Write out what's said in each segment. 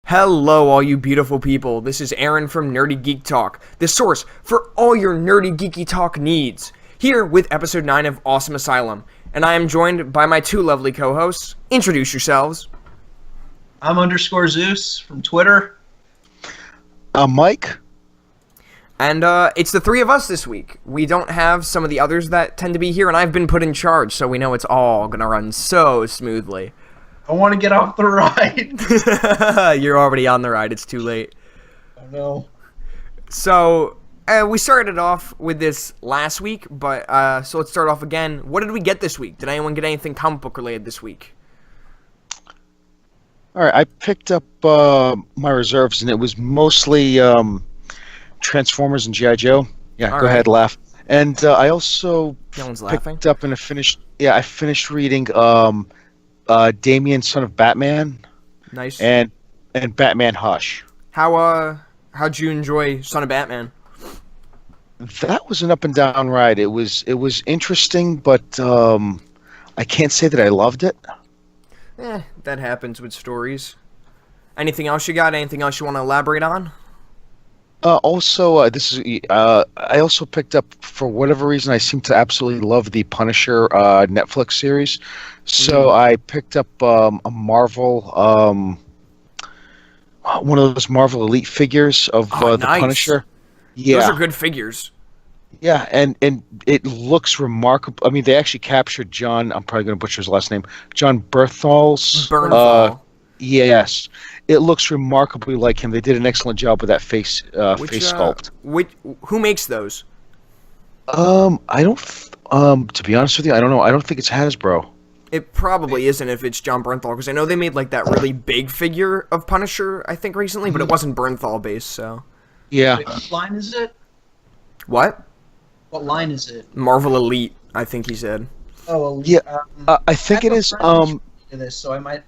Hello, all you beautiful people. This is Aaron from Nerdy Geek Talk, the source for all your nerdy geeky talk needs. Here with episode 9 of Awesome Asylum, and I am joined by my two lovely co-hosts. Introduce yourselves. I'm _Zeus from Twitter. I'm Mike. And it's the three of us this week. We don't have some of the others that tend to be here, and I've been put in charge, so we know it's all gonna run so smoothly. I want to get off the ride. You're already on the ride. It's too late. I know. So, we started off with this last week, but so let's start off again. What did we get this week? Did anyone get anything comic book related this week? All right, I picked up my reserves, and it was mostly Transformers and G.I. Joe. Yeah, All go right. ahead, laugh. And I also No one's laughing. picked up and I finished reading Damien, Son of Batman, Nice. and Batman Hush. How'd you enjoy Son of Batman? That was an up and down ride. It was interesting, but I can't say that I loved it. That happens with stories. Anything else you got? Anything else you want to elaborate on? I also picked up, for whatever reason, I seem to absolutely love the Punisher Netflix series. So I picked up a Marvel, one of those Marvel Elite figures of the nice. Punisher. Yeah, Those are good figures. yeah, and it looks remarkable. I mean, they actually captured John. I'm probably going to butcher his last name. John Bernthal's. Bernthal. Yes, it looks remarkably like him. They did an excellent job with that face face sculpt. Who makes those? I don't. To be honest with you, I don't know. I don't think it's Hasbro. It probably isn't if it's John Bernthal, because I know they made like that really big figure of Punisher, I think, recently, but it wasn't Bernthal based, so. Yeah. Wait, what line is it? What? What line is it? Marvel Elite, I think he said. Oh, Elite. Yeah, I think it is. To this, so I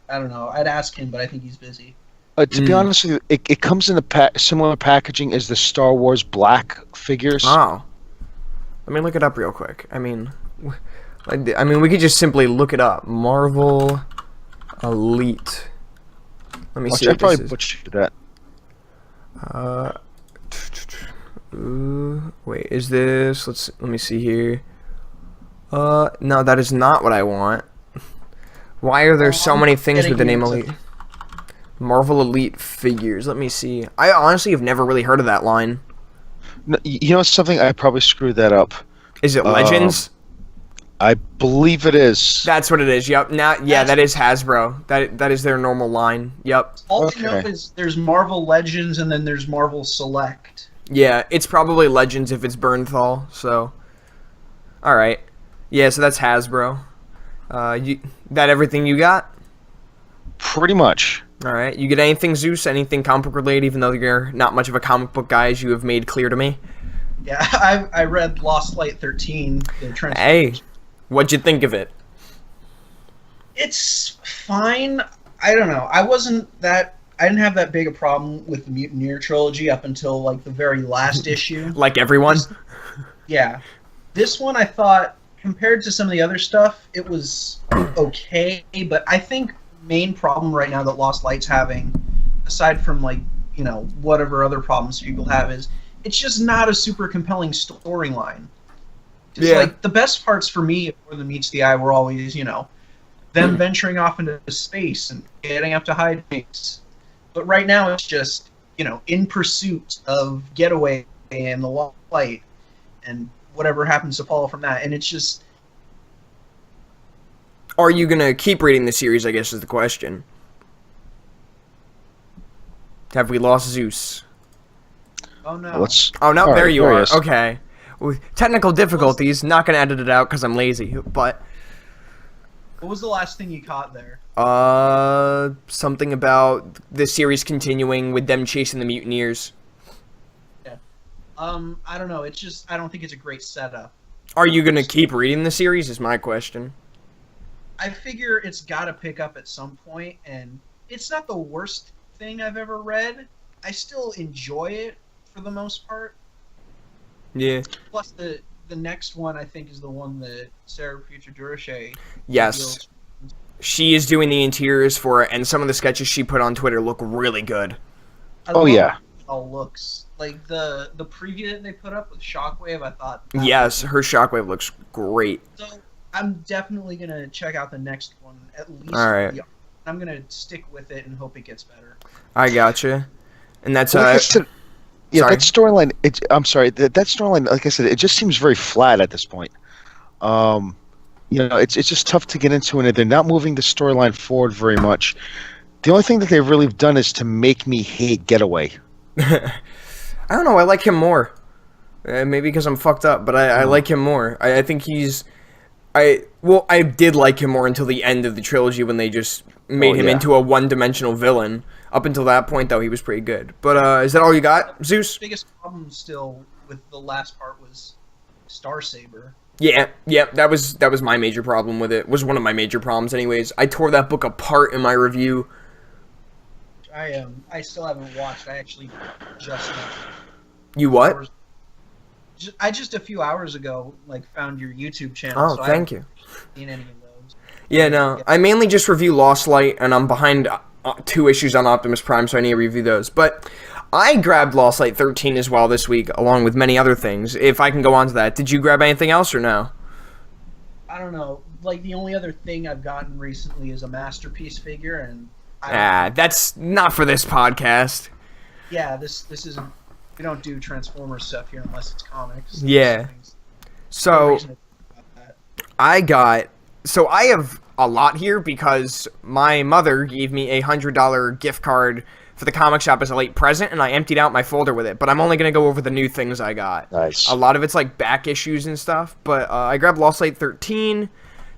don't know. I'd ask him, but I think he's busy. To be honest with you, it comes in a similar packaging as the Star Wars Black figures. Oh. Let me look it up real quick. I mean, we could just simply look it up. Marvel Elite. Let me Watch, see I what probably this is. butchered that. Wait, is this? Let me see here. No, that is not what I want. Why are there so many things with the name Elite? Marvel Elite figures. Let me see. I honestly have never really heard of that line. No, you know something? I probably screwed that up. Is it Legends? I believe it is. That's what it is. Yep. That is Hasbro. That is their normal line. Yep. All I know is there's Marvel Legends and then there's Marvel Select. Yeah, it's probably Legends if it's Bernthal. So, all right. Yeah, so that's Hasbro. That everything you got? Pretty much. All right. You get anything, Zeus? Anything comic book related? Even though you're not much of a comic book guy, as you have made clear to me. Yeah, I read Lost Light 13. The Hey, what'd you think of it? It's fine. I don't know. I didn't have that big a problem with the Mutineer trilogy up until like the very last issue. Like everyone? Yeah. This one I thought, compared to some of the other stuff, it was okay, but I think main problem right now that Lost Light's having, aside from like, whatever other problems people have, is it's just not a super compelling storyline. Yeah. Like the best parts for me More Than Meets the Eye were always, them venturing off into space and getting up to high peaks. But right now it's just, in pursuit of Getaway and the Light and whatever happens to follow from that. And it's just... Are you going to keep reading the series, I guess, is the question. Have we lost Zeus? Oh, no. Oh, no, All there right, you there he are. is. Okay. With technical difficulties, not going to edit it out because I'm lazy, but... What was the last thing you caught there? Something about the series continuing with them chasing the mutineers. Yeah. I don't know. It's just, I don't think it's a great setup. Are you going to keep reading the series, is my question. I figure it's got to pick up at some point, and it's not the worst thing I've ever read. I still enjoy it for the most part. Yeah. Plus, the next one I think is the one that Sarah Future Durocher. Yes. She is doing the interiors for it, and some of the sketches she put on Twitter look really good. I love how it all looks. Like the preview that they put up with Shockwave, I thought. Yes, her Shockwave looks great. So I'm definitely gonna check out the next one at least. All right. I'm gonna stick with it and hope it gets better. I gotcha. And that's that storyline. I'm sorry. That storyline, like I said, it just seems very flat at this point. It's just tough to get into, and they're not moving the storyline forward very much. The only thing that they've really done is to make me hate Getaway. I don't know. I like him more. Maybe because I'm fucked up, but I like him more. I think he's. I did like him more until the end of the trilogy when they just made him into a one-dimensional villain. Up until that point, though, he was pretty good. But is that all you got, Zeus? The biggest problem still with the last part was Starsaber. Yeah, that was my major problem with it. Was one of my major problems, anyways. I tore that book apart in my review. I still haven't watched. I actually just. You what? I just a few hours ago found your YouTube channel. Oh, so thank you. Seen any of those? Yeah, no. I mainly just review Lost Light, and I'm behind 2 issues on Optimus Prime, so I need to review those. But I grabbed Lost Light 13 as well this week, along with many other things. If I can go on to that, did you grab anything else or no? I don't know. The only other thing I've gotten recently is a Masterpiece figure, and that's not for this podcast. Yeah, this isn't. We don't do Transformers stuff here unless it's comics. Yeah. So I have a lot here because my mother gave me a $100 gift card for the comic shop as a late present, and I emptied out my folder with it. But I'm only going to go over the new things I got. Nice. A lot of it's back issues and stuff, but I grabbed Lost Light 13,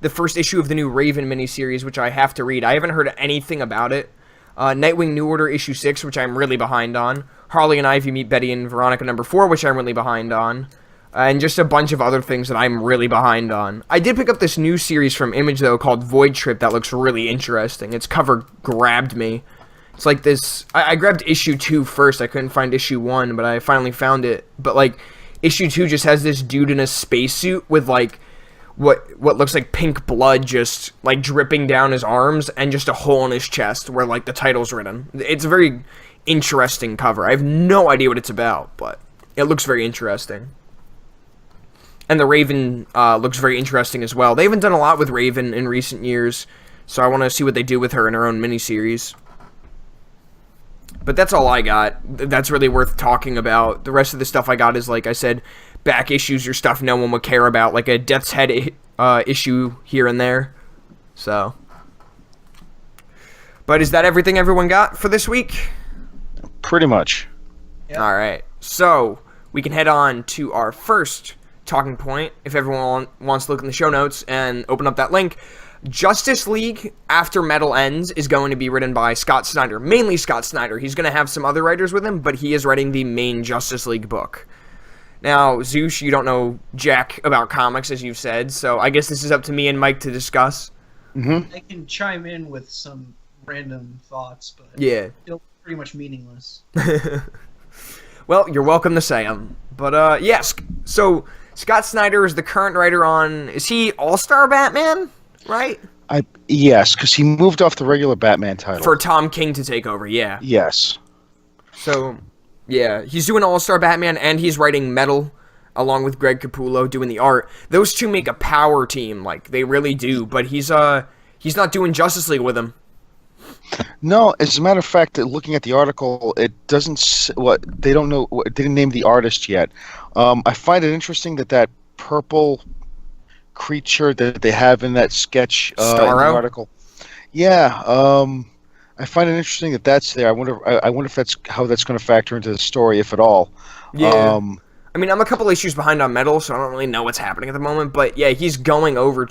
the first issue of the new Raven miniseries, which I have to read. I haven't heard anything about it. Nightwing New Order issue 6, which I'm really behind on. Harley and Ivy Meet Betty and Veronica number 4, which I'm really behind on. And just a bunch of other things that I'm really behind on. I did pick up this new series from Image, though, called Void Trip that looks really interesting. Its cover grabbed me. It's like this. I grabbed issue 2 first. I couldn't find issue 1, but I finally found it. But issue 2 just has this dude in a spacesuit with what looks like pink blood just dripping down his arms and just a hole in his chest where the title's written. It's a very interesting cover. I have no idea what it's about, but it looks very interesting. And the Raven looks very interesting as well. They haven't done a lot with Raven in recent years, so I want to see what they do with her in her own miniseries. But that's all I got. That's really worth talking about. The rest of the stuff I got is, like I said, back issues or stuff no one would care about, like a Death's Head issue here and there. So. But is that everything everyone got for this week? Pretty much. Yep. All right. So, we can head on to our first talking point, if everyone wants to look in the show notes and open up that link. Justice League After Metal Ends is going to be written by Scott Snyder. Mainly Scott Snyder. He's going to have some other writers with him, but he is writing the main Justice League book. Now, Zeus, you don't know jack about comics, as you've said, so I guess this is up to me and Mike to discuss. Mm-hmm. I can chime in with some random thoughts, but yeah, still pretty much meaningless. Well, you're welcome to say them. But, yes, so Scott Snyder is the current writer on, is he All-Star Batman? Right? Yes, because he moved off the regular Batman title. For Tom King to take over, yeah. Yes. So, yeah, he's doing All-Star Batman, and he's writing Metal, along with Greg Capullo doing the art. Those two make a power team, they really do, but he's not doing Justice League with him. No, as a matter of fact, looking at the article, it doesn't, they don't know, didn't name the artist yet. I find it interesting that purple creature that they have in that sketch in the article. Yeah, I find it interesting that's there. I wonder if that's how that's going to factor into the story, if at all. Yeah. I mean, I'm a couple issues behind on Metal, so I don't really know what's happening at the moment. But yeah, he's going over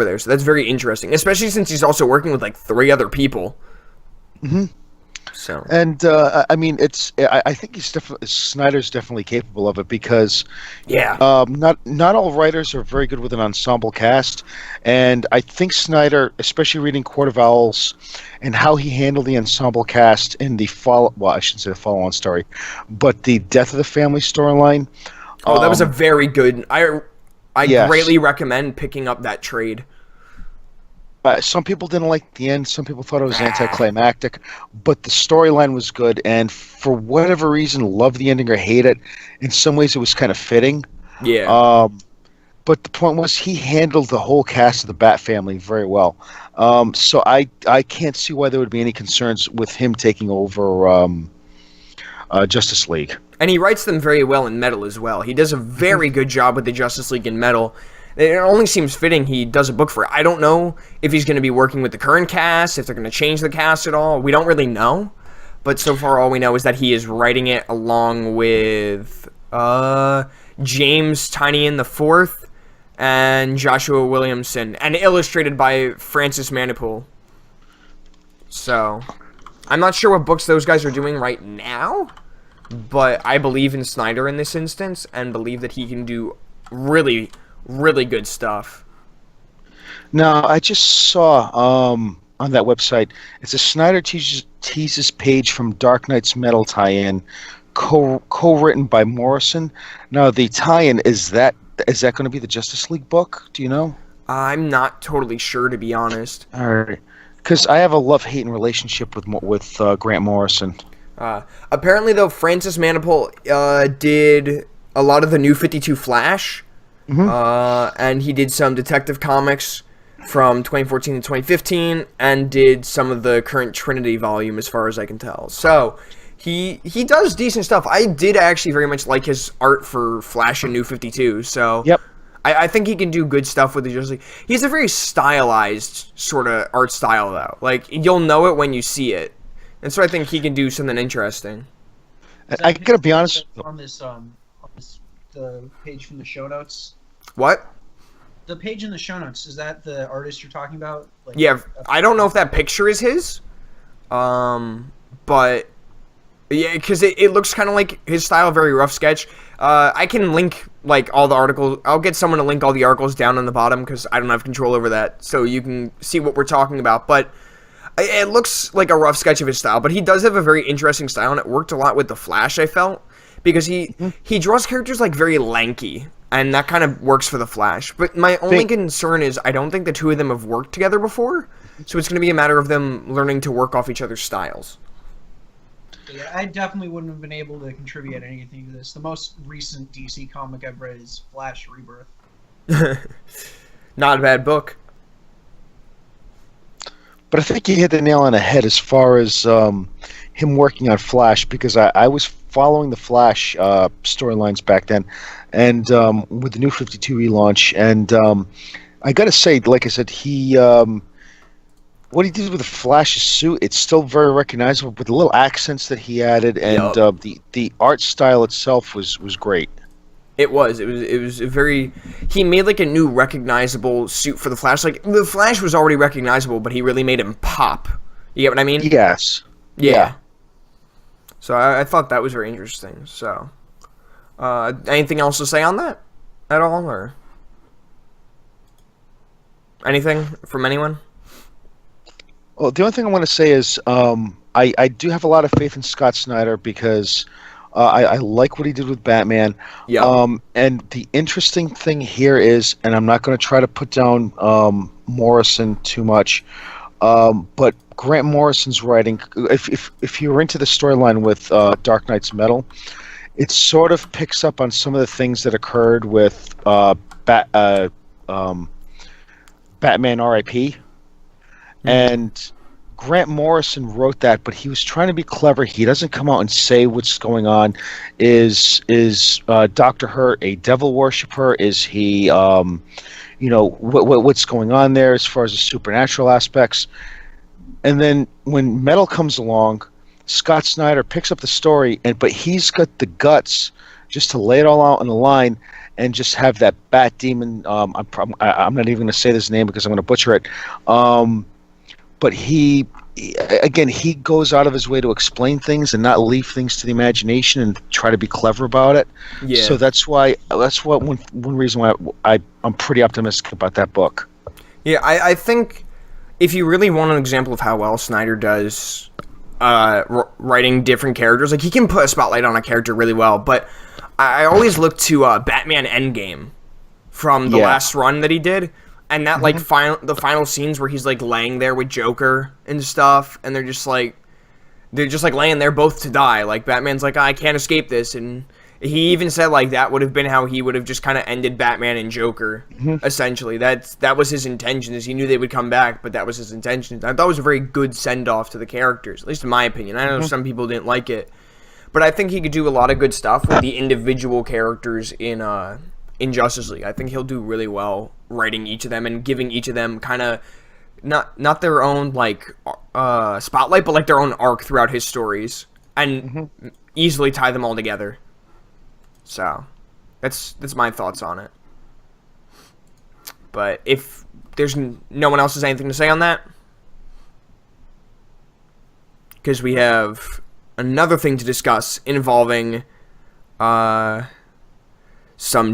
there, so that's very interesting. Especially since he's also working with 3 other people. Mm-hmm. So. And I mean, I think Snyder's definitely capable of it because not all writers are very good with an ensemble cast, and I think Snyder, especially reading Court of Owls and how he handled the ensemble cast in the I shouldn't say the follow-on story, but the Death of the Family storyline. Oh, that was a very good. I greatly recommend picking up that trade. Some people didn't like the end. Some people thought it was anticlimactic, but the storyline was good. And for whatever reason, love the ending or hate it. In some ways, it was kind of fitting. Yeah. But the point was, he handled the whole cast of the Bat family very well. So I can't see why there would be any concerns with him taking over Justice League. And he writes them very well in Metal as well. He does a very good job with the Justice League in Metal. It only seems fitting he does a book for it. I don't know if he's going to be working with the current cast, if they're going to change the cast at all. We don't really know. But so far, all we know is that he is writing it along with James Tynion IV and Joshua Williamson, and illustrated by Francis Manapul. So, I'm not sure what books those guys are doing right now, but I believe in Snyder in this instance, and believe that he can do really, really good stuff. Now, I just saw on that website, it's a Snyder teases page from Dark Knight's Metal tie-in, co-written by Morrison. Now, the tie-in, is that going to be the Justice League book? Do you know? I'm not totally sure, to be honest. All right, because I have a love-hating relationship with Grant Morrison. Apparently, though, Francis Manapul did a lot of the New 52 Flash, and he did some Detective Comics from 2014 to 2015, and did some of the current Trinity volume, as far as I can tell. So, he does decent stuff. I did actually very much like his art for Flash and New 52, so Yep. I think he can do good stuff with the Justice League. He's a very stylized sort of art style, though. Like, you'll know it when you see it. And so I think he can do something interesting. I gotta be honest. On the page from the show notes. What? The page in the show notes, is that the artist you're talking about? Like, Yeah, I don't know if that picture is his. But yeah, because it looks kind of like his style, very rough sketch. I can link like all the articles. I'll get someone to link all the articles down on the bottom because I don't have control over that, so you can see what we're talking about. But it looks like a rough sketch of his style, but he does have a very interesting style, and it worked a lot with the Flash, I felt, because he draws characters like very lanky, and that kind of works for the Flash. But my only concern is I don't think the two of them have worked together before, so it's going to be a matter of them learning to work off each other's styles. Yeah, I definitely wouldn't have been able to contribute anything to this. The most recent DC comic I've read is Flash Rebirth. Not a bad book. But I think you hit the nail on the head as far as him working on Flash, because I was following the Flash storylines back then, and with the New 52 relaunch, and I got to say, like I said, what he did with the Flash's suit, it's still very recognizable, with the little accents that he added, and the art style itself was great. It was a very... He made, like, a new recognizable suit for the Flash. Like, the Flash was already recognizable, but he really made him pop. You get what I mean? Yes. Yeah. So I thought that was very interesting. So, anything else to say on that at all, or anything from anyone? Well, the only thing I want to say is I do have a lot of faith in Scott Snyder, because I like what he did with Batman. Yeah. And the interesting thing here is, and I'm not going to try to put down Morrison too much, but Grant Morrison's writing, if you're into the storyline with Dark Knight's Metal, it sort of picks up on some of the things that occurred with Batman R.I.P. And Grant Morrison wrote that, but he was trying to be clever. He doesn't come out and say what's going on. Is Dr. Hurt a devil worshiper? Is he, what's going on there as far as the supernatural aspects? And then when Metal comes along, Scott Snyder picks up the story, but he's got the guts just to lay it all out on the line and just have that Bat Demon. I'm not even going to say this name because I'm going to butcher it. But he goes out of his way to explain things and not leave things to the imagination and try to be clever about it. Yeah. So that's one reason why I'm pretty optimistic about that book. Yeah, I think if you really want an example of how well Snyder does writing different characters, like he can put a spotlight on a character really well, but I always look to Batman Endgame from the last run that he did. And that like the final scenes where he's like laying there with Joker and stuff, and they're just like laying there both to die. Like Batman's like, I can't escape this, and he even said like that would have been how he would have just kind of ended Batman and Joker. Essentially, that was his intention. Is he knew they would come back, but that was his intention. I thought it was a very good send off to the characters, at least in my opinion. I know some people didn't like it, but I think he could do a lot of good stuff with the individual characters in Justice League. I think he'll do really well writing each of them and giving each of them kind of not their own like spotlight, but like their own arc throughout his stories, and easily tie them all together. So that's my thoughts on it. But if there's no one else has anything to say on that, because we have another thing to discuss involving some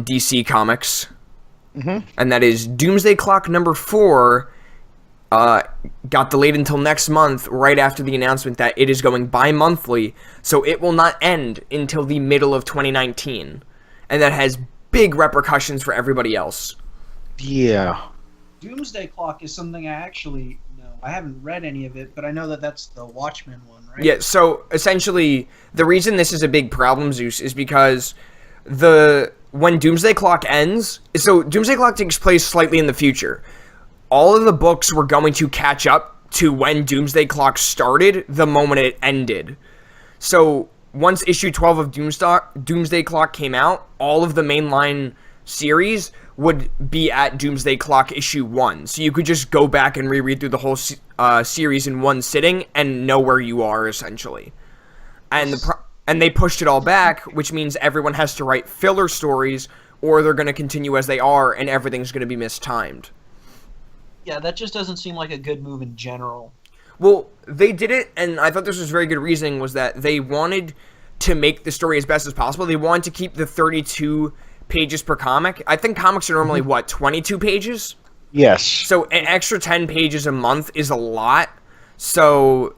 DC comics, and that is Doomsday Clock number 4 got delayed until next month, right after the announcement that it is going bi-monthly, so it will not end until the middle of 2019, and that has big repercussions for everybody else. Yeah. Doomsday Clock is something I actually know. I haven't read any of it, but I know that that's the Watchmen one, right? Yeah, so essentially, the reason this is a big problem, Zeus, is because when Doomsday Clock ends, so Doomsday Clock takes place slightly in the future. All of the books were going to catch up to when Doomsday Clock started the moment it ended. So once issue 12 of Doomsday Clock came out, all of the mainline series would be at Doomsday Clock issue 1. So you could just go back and reread through the whole series in one sitting and know where you are, essentially. And they pushed it all back, which means everyone has to write filler stories, or they're going to continue as they are, and everything's going to be mistimed. Yeah, that just doesn't seem like a good move in general. Well, they did it, and I thought this was very good reasoning, was that they wanted to make the story as best as possible. They wanted to keep the 32 pages per comic. I think comics are normally, 22 pages? Yes. So an extra 10 pages a month is a lot. So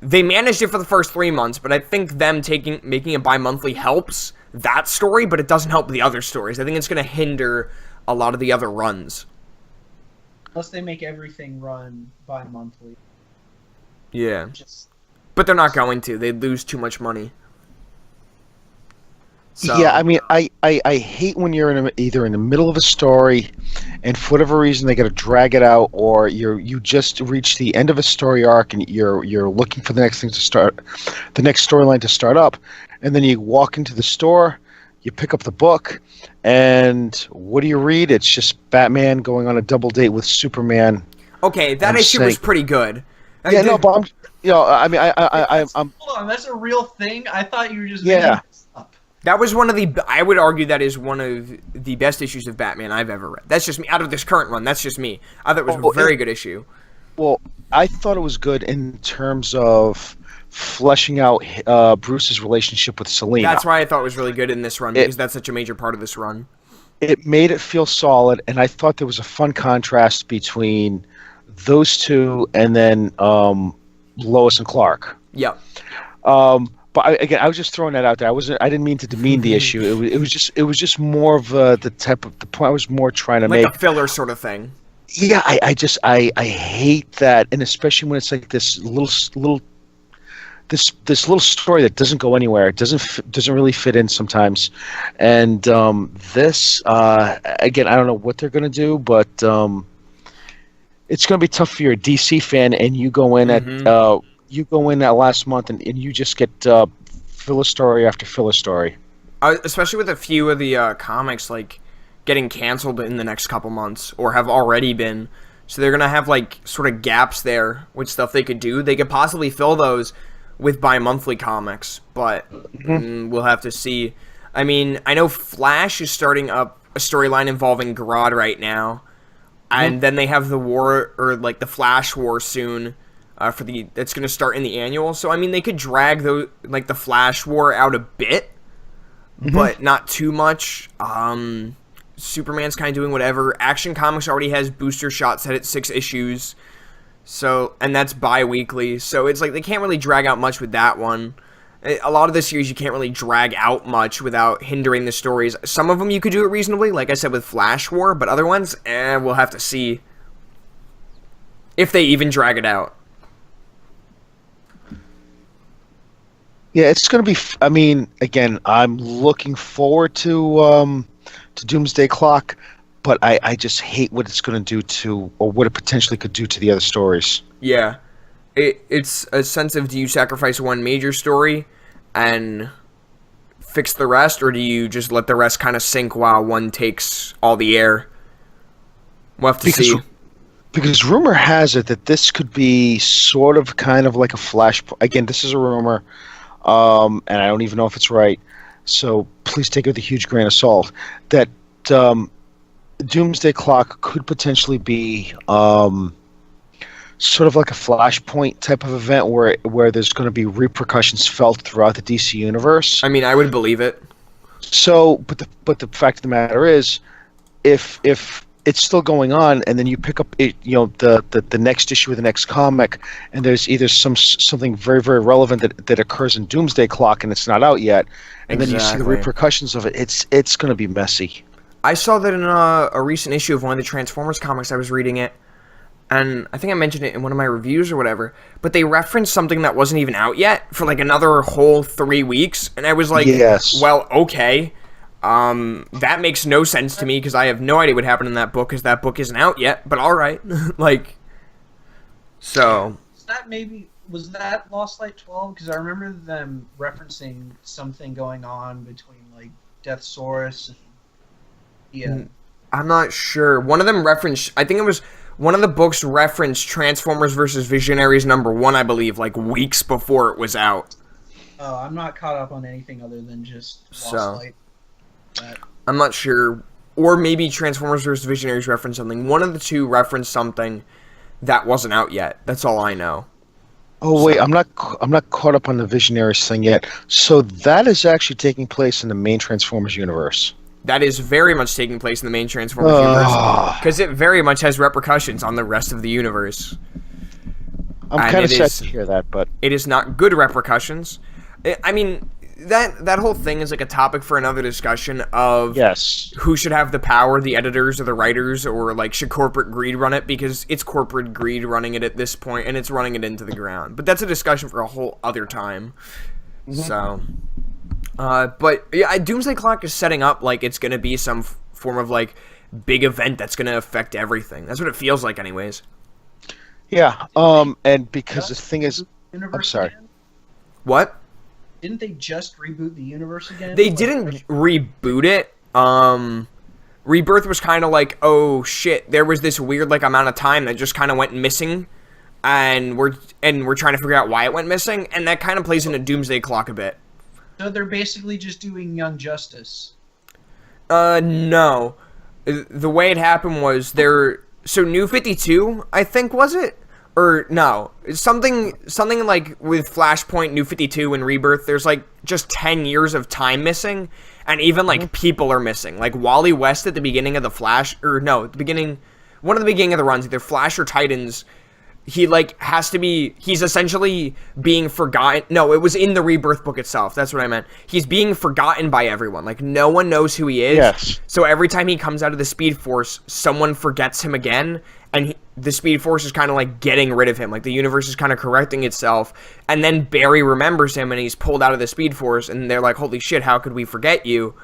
they managed it for the first 3 months, but I think them making it bi-monthly helps that story, but it doesn't help the other stories. I think it's going to hinder a lot of the other runs. Unless they make everything run bi-monthly. Yeah. But they're not going to. They'd lose too much money. So. Yeah, I mean, I hate when you're either in the middle of a story, and for whatever reason they got to drag it out, or you just reach the end of a story arc and you're looking for the next thing to start, the next storyline to start up, and then you walk into the store, you pick up the book, and what do you read? It's just Batman going on a double date with Superman. Okay, that issue was pretty good. Yeah, no, but I'm hold on, that's a real thing? I thought you were just making this up. That was I would argue that is one of the best issues of Batman I've ever read. That's just me. Out of this current run, that's just me. I thought it was a very good issue. Well, I thought it was good in terms of fleshing out Bruce's relationship with Selina. That's why I thought it was really good in this run, because that's such a major part of this run. It made it feel solid, and I thought there was a fun contrast between those two and then Lois and Clark. Yep. But I was just throwing that out there. I didn't mean to demean the issue. It was just more of the point I was more trying to make. Like a filler sort of thing. Yeah, I hate that, and especially when it's like this little story that doesn't go anywhere. It doesn't really fit in sometimes, and this again, I don't know what they're gonna do, but it's gonna be tough for your DC fan, and you go in that last month and you just get filler story after filler story. Especially with a few of the comics like getting canceled in the next couple months, or have already been. So they're gonna have like sort of gaps there with stuff they could do. They could possibly fill those with bi-monthly comics, but we'll have to see. I mean, I know Flash is starting up a storyline involving Grodd right now, and then they have the war, or like the Flash War soon, that's going to start in the annual. So I mean, they could drag the Flash War out a bit, but not too much. Superman's kind of doing whatever. Action Comics already has Booster Shot set at 6 issues. So, and that's bi-weekly, so it's like they can't really drag out much with that one. A lot of the series you can't really drag out much without hindering the stories. Some of them you could do it reasonably, like I said with Flash War, but other ones, we'll have to see if they even drag it out. Yeah, it's going to be. I mean, again, I'm looking forward to Doomsday Clock, but I just hate what it's going to do to, or what it potentially could do to the other stories. Yeah. It's a sense of, do you sacrifice one major story and fix the rest, or do you just let the rest kind of sink while one takes all the air? We'll have to see. Because rumor has it that this could be sort of kind of like a Flash. Again, this is a rumor, and I don't even know if it's right. So please take it with a huge grain of salt. That Doomsday Clock could potentially be sort of like a Flashpoint type of event where there's going to be repercussions felt throughout the DC universe. I mean, I would believe it. So, but the fact of the matter is, if it's still going on, and then you pick up the next issue of the next comic, and there's either something very, very relevant that occurs in Doomsday Clock and it's not out yet, and then you see the repercussions of it. It's going to be messy. I saw that in a recent issue of one of the Transformers comics. I was reading it, and I think I mentioned it in one of my reviews or whatever, but they referenced something that wasn't even out yet for like another whole 3 weeks, and I was like, yes. Well, okay. That makes no sense to me because I have no idea what happened in that book because that book isn't out yet, but alright. So. Was that Lost Light 12? Because I remember them referencing something going on between, like, Deathsaurus and... Yeah. I'm not sure. One of them referenced, I think it was, one of the books referenced Transformers vs. Visionaries #1, I believe, like, weeks before it was out. Oh, I'm not caught up on anything other than just Lost Light. I'm not sure. Or maybe Transformers vs. Visionaries referenced something. One of the two referenced something that wasn't out yet. That's all I know. Oh wait, I'm not caught up on the Visionaries thing yet. So that is actually taking place in the main Transformers universe. That is very much taking place in the main Transformers universe because it very much has repercussions on the rest of the universe. I'm kind of sad to hear that, but it is not good repercussions. I mean, that whole thing is like a topic for another discussion of who should have the power, the editors or the writers, or like should corporate greed run it, because it's corporate greed running it at this point and it's running it into the ground. But that's a discussion for a whole other time. So, but yeah, Doomsday Clock is setting up like it's going to be some form of like big event that's going to affect everything. That's what it feels like anyways. Yeah, and because the thing is, I'm sorry. What? Didn't they just reboot the universe again? They didn't reboot it. Rebirth was kind of like, oh shit, there was this weird like amount of time that just kind of went missing, and we're trying to figure out why it went missing, and that kind of plays into Doomsday Clock a bit. So they're basically just doing Young Justice. No. The way it happened was so New 52, I think, was it? Or no, something like with Flashpoint, New 52, and Rebirth, there's like just 10 years of time missing, and even like people are missing. Like Wally West at the beginning of the Flash, or no, at the beginning, one of the beginning of the runs, either Flash or Titans, he like he's essentially being forgotten. No, it was in the Rebirth book itself. That's what I meant. He's being forgotten by everyone. Like no one knows who he is. Yes. So every time he comes out of the Speed Force, someone forgets him again. And the Speed Force is kind of like getting rid of him. Like the universe is kind of correcting itself. And then Barry remembers him and he's pulled out of the Speed Force. And they're like, holy shit, how could we forget you?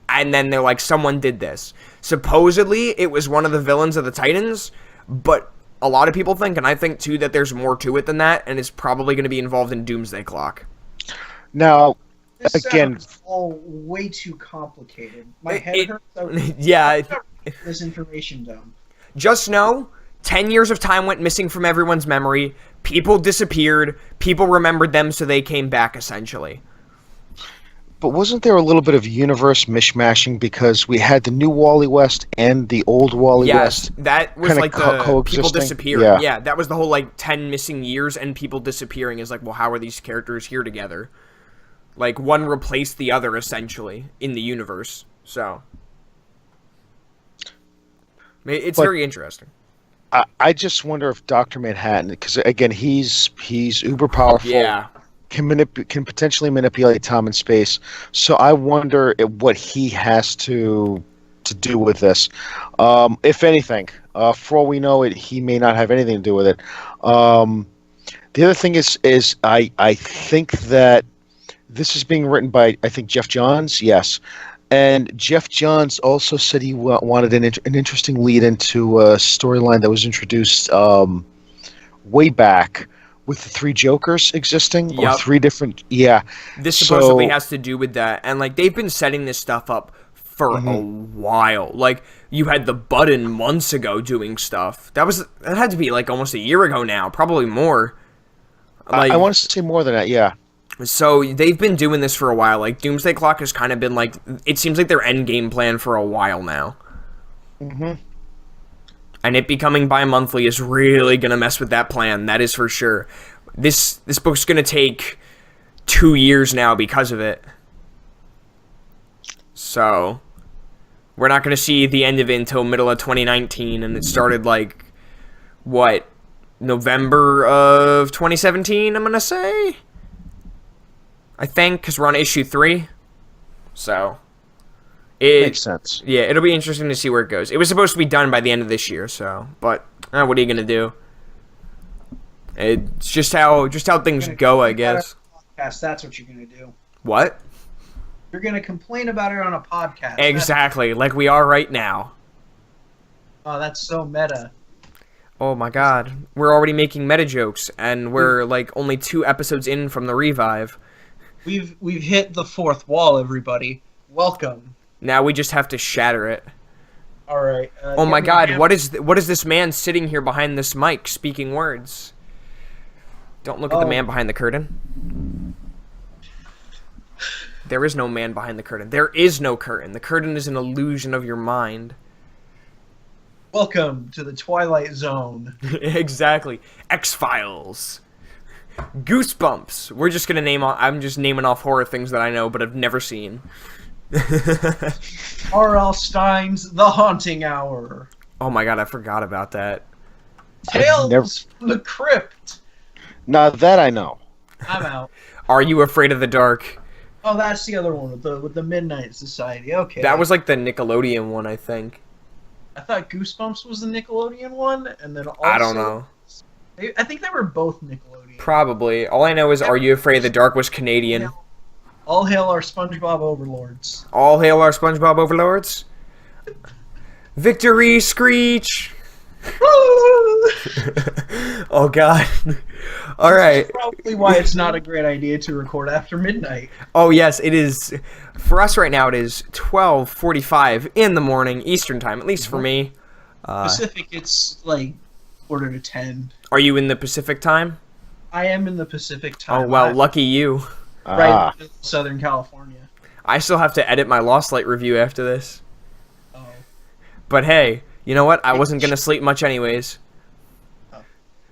And then they're like, someone did this. Supposedly, it was one of the villains of the Titans. But a lot of people think, and I think too, that there's more to it than that. And it's probably going to be involved in Doomsday Clock. Now, this again, sounds all way too complicated. My head hurts. Yeah. This information dump. Just know, 10 years of time went missing from everyone's memory. People disappeared. People remembered them, so they came back, essentially. But wasn't there a little bit of universe mishmashing because we had the new Wally West and the old Wally West? Yes, that was like the people disappearing. Yeah, that was the whole like 10 missing years and people disappearing is like, well, how are these characters here together? Like one replaced the other, essentially, in the universe. So it's very interesting. I just wonder if Dr. Manhattan, because again, he's uber powerful. Yeah. can potentially manipulate time and space. So I wonder what he has to do with this. If anything, for all we know, he may not have anything to do with it. The other thing is I think that this is being written by, I think, Jeff Johns. Yes. And Jeff Johns also said he wanted an interesting lead into a storyline that was introduced way back with the three Jokers existing, or three different. Yeah, this supposedly has to do with that, and like they've been setting this stuff up for a while. Like you had the Button months ago doing stuff. That had to be like almost a year ago now, probably more. Like, I want to say more than that. Yeah. So they've been doing this for a while. Like Doomsday Clock has kind of been like, it seems like their end game plan for a while now. And it becoming bi-monthly is really gonna mess with that plan. That is for sure. This book's gonna take 2 years now because of it. So we're not gonna see the end of it until middle of 2019, and it started like what, November of 2017? I'm gonna say. I think, because we're on issue 3. So it makes sense. Yeah, it'll be interesting to see where it goes. It was supposed to be done by the end of this year, so what are you gonna do? It's just how things go, I guess. Podcast, that's what you're gonna do. What? You're gonna complain about it on a podcast. Exactly, like we are right now. Oh, that's so meta. Oh my god, we're already making meta jokes, and we're like only 2 episodes in from the revive. We've hit the 4th wall, everybody. Welcome. Now we just have to shatter it. All right. Oh my god, what is this man sitting here behind this mic speaking words? Don't look at the man behind the curtain. There is no man behind the curtain. There is no curtain. The curtain is an illusion of your mind. Welcome to the Twilight Zone. Exactly. X-Files. Goosebumps. We're just gonna I'm just naming off horror things that I know but I've never seen. R.L. Stein's The Haunting Hour. Oh my god, I forgot about that. Tales from the Crypt. Now that I know. I'm out. Are You Afraid of the Dark? Oh, that's the other one with the Midnight Society. Okay. That was like the Nickelodeon one, I think. I thought Goosebumps was the Nickelodeon one, and then also, I don't know. I think they were both Nickelodeon. Probably. All I know is Are You Afraid of the Dark was Canadian. All hail our SpongeBob overlords. All hail our SpongeBob overlords. Victory Screech. Oh god. All right. That's probably why it's not a great idea to record after midnight. Oh yes, it is. For us right now, it is 12:45 in the morning Eastern time, at least for me. Pacific, it's like 9:45. Are you in the Pacific time? I am in the Pacific time. Oh well, lucky you. Right in Southern California. I still have to edit my Lost Light review after this. Oh. But hey, you know what? I wasn't gonna sleep much anyways. Oh.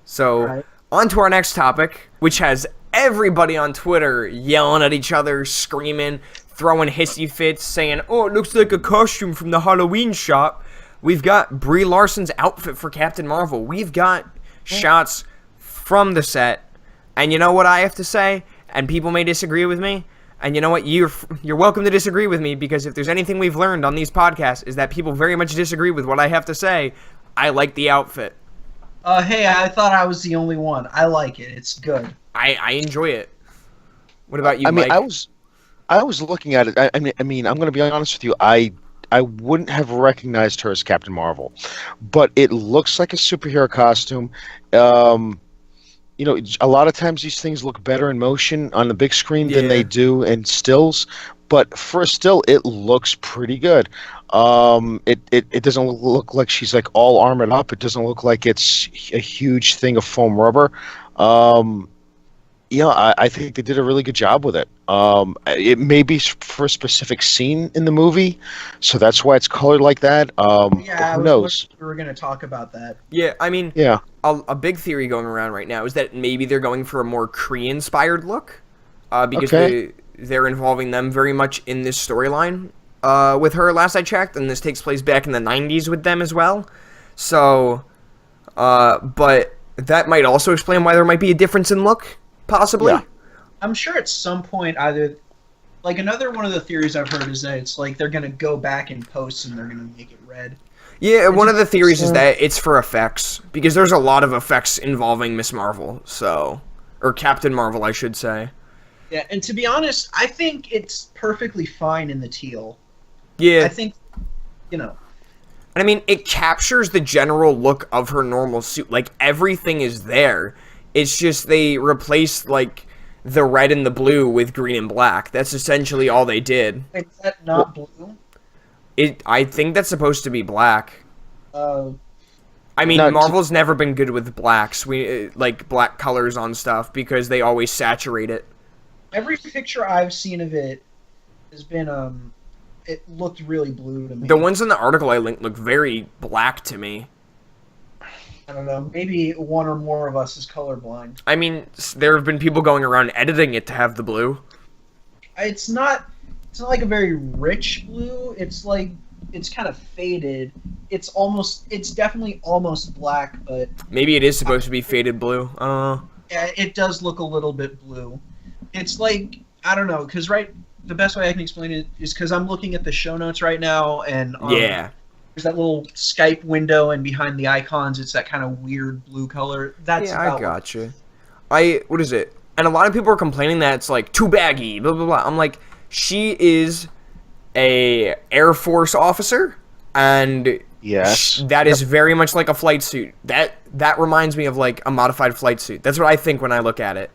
So, on to our next topic, which has everybody on Twitter yelling at each other, screaming, throwing hissy fits, saying, "Oh, it looks like a costume from the Halloween shop." We've got Brie Larson's outfit for Captain Marvel. We've got shots from the set. And you know what I have to say? And people may disagree with me. And you know what? You're welcome to disagree with me, because if there's anything we've learned on these podcasts is that people very much disagree with what I have to say. I like the outfit. Hey, I thought I was the only one. I like it. It's good. I enjoy it. What about you, I mean, Mike? I was looking at it. I mean, I'm going to be honest with you. I wouldn't have recognized her as Captain Marvel, but it looks like a superhero costume. You know, a lot of times these things look better in motion on the big screen than they do in stills. But for a still, it looks pretty good. It doesn't look like she's like all armored up. It doesn't look like it's a huge thing of foam rubber. I think they did a really good job with it. It may be for a specific scene in the movie, so that's why it's colored like that. Who knows? We were going to talk about that. Yeah, I mean, yeah. A big theory going around right now is that maybe they're going for a more Kree-inspired look, because they're involving them very much in this storyline with her, last I checked, and this takes place back in the 90s with them as well. So, but that might also explain why there might be a difference in look, possibly. Yeah. I'm sure at some point either like another one of the theories I've heard is that it's like they're gonna go back in post and they're gonna make it red. Yeah, And one of to the theories is so that it's for effects because there's a lot of effects involving Miss Marvel, so or Captain Marvel, I should say. yeah, and to be honest, I think it's perfectly fine in the teal. I Yeah, think you know I mean, it captures the general look of her normal suit. Like everything is there. It's just they replaced like the red and the blue with green and black. That's essentially all they did. is that not blue? I think that's supposed to be black. Uh, I mean, No, Marvel's never been good with blacks. We like black colors on stuff because they always saturate it. every picture I've seen of it has been it looked really blue to me. The ones in the article I linked look very black to me. I don't know. Maybe one or more of us is colorblind. I mean, there have been people going around editing it to have the blue. It's not. It's not like a very rich blue. It's like it's kind of faded. It's almost. It's definitely almost black, but Maybe it is supposed to be faded blue. I don't know. yeah, it does look a little bit blue. It's like I don't know, because the best way I can explain it is because I'm looking at the show notes right now, and Yeah. there's that little Skype window, and behind the icons, it's that kind of weird blue color. That's Yeah, I about gotcha. What is it? And a lot of people are complaining that it's like too baggy, blah blah blah. I'm like, she is a Air Force officer, and Yes. that is very much like a flight suit. That reminds me of like a modified flight suit. That's what I think when I look at it.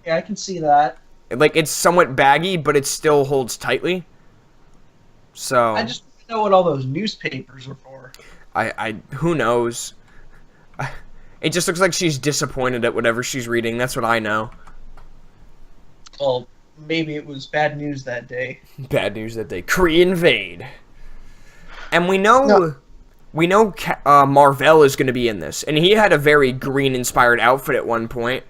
Yeah, I can see that. Like it's somewhat baggy, but it still holds tightly. So I just don't know what all those newspapers are for. I who knows? It just looks like she's disappointed at whatever she's reading. That's what I know. Well, maybe it was bad news that day. Bad news that they Kree invade, and we know No. Marvel is going to be in this, and he had a very green-inspired outfit at one point.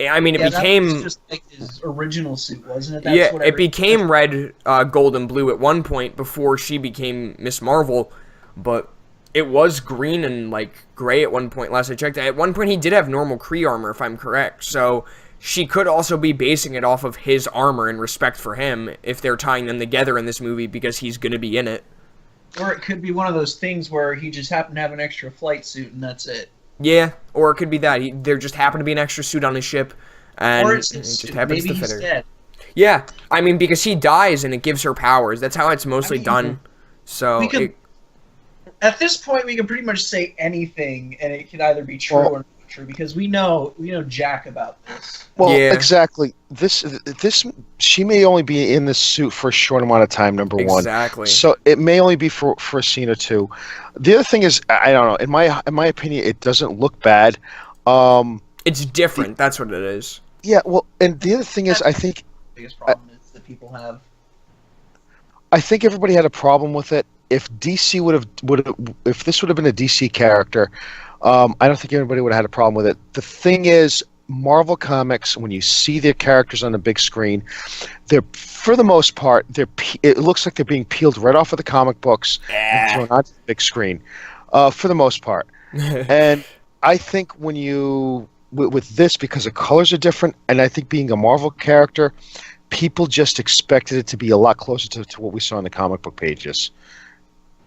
I mean, it Yeah, that became was just like his original suit, wasn't it? yeah, what it became red, gold, and blue at one point before she became Miss Marvel, but it was green and like gray at one point. Last I checked, at one point he did have normal Kree armor, if I'm correct. So she could also be basing it off of his armor in respect for him if they're tying them together in this movie because he's gonna be in it. Or it could be one of those things where he just happened to have an extra flight suit and that's it. Yeah, or it could be that there just happened to be an extra suit on his ship, and Or it it's his just suit. happens Maybe to he's fit her. dead. Yeah, I mean because he dies and it gives her powers. That's how it's mostly done. So we could- it, At this point, we can pretty much say anything, and it could either be true or not true because we know Jack about this. Well, Yeah. exactly. This she may only be in this suit for a short amount of time. Number one, exactly. so it may only be for a scene or two. The other thing is, I don't know. In my opinion, it doesn't look bad. It's different. That's what it is. Yeah. Well, and the other thing is, I think The biggest problem is that people have. everybody had a problem with it. If DC if this would have been a DC character, I don't think anybody would have had a problem with it. The thing is, Marvel Comics, when you see their characters on the big screen, they're for the most part it looks like they're being peeled right off of the comic books and thrown onto the big screen, for the most part. And I think when you with this, because the colors are different, and I think being a Marvel character, people just expected it to be a lot closer to what we saw in the comic book pages.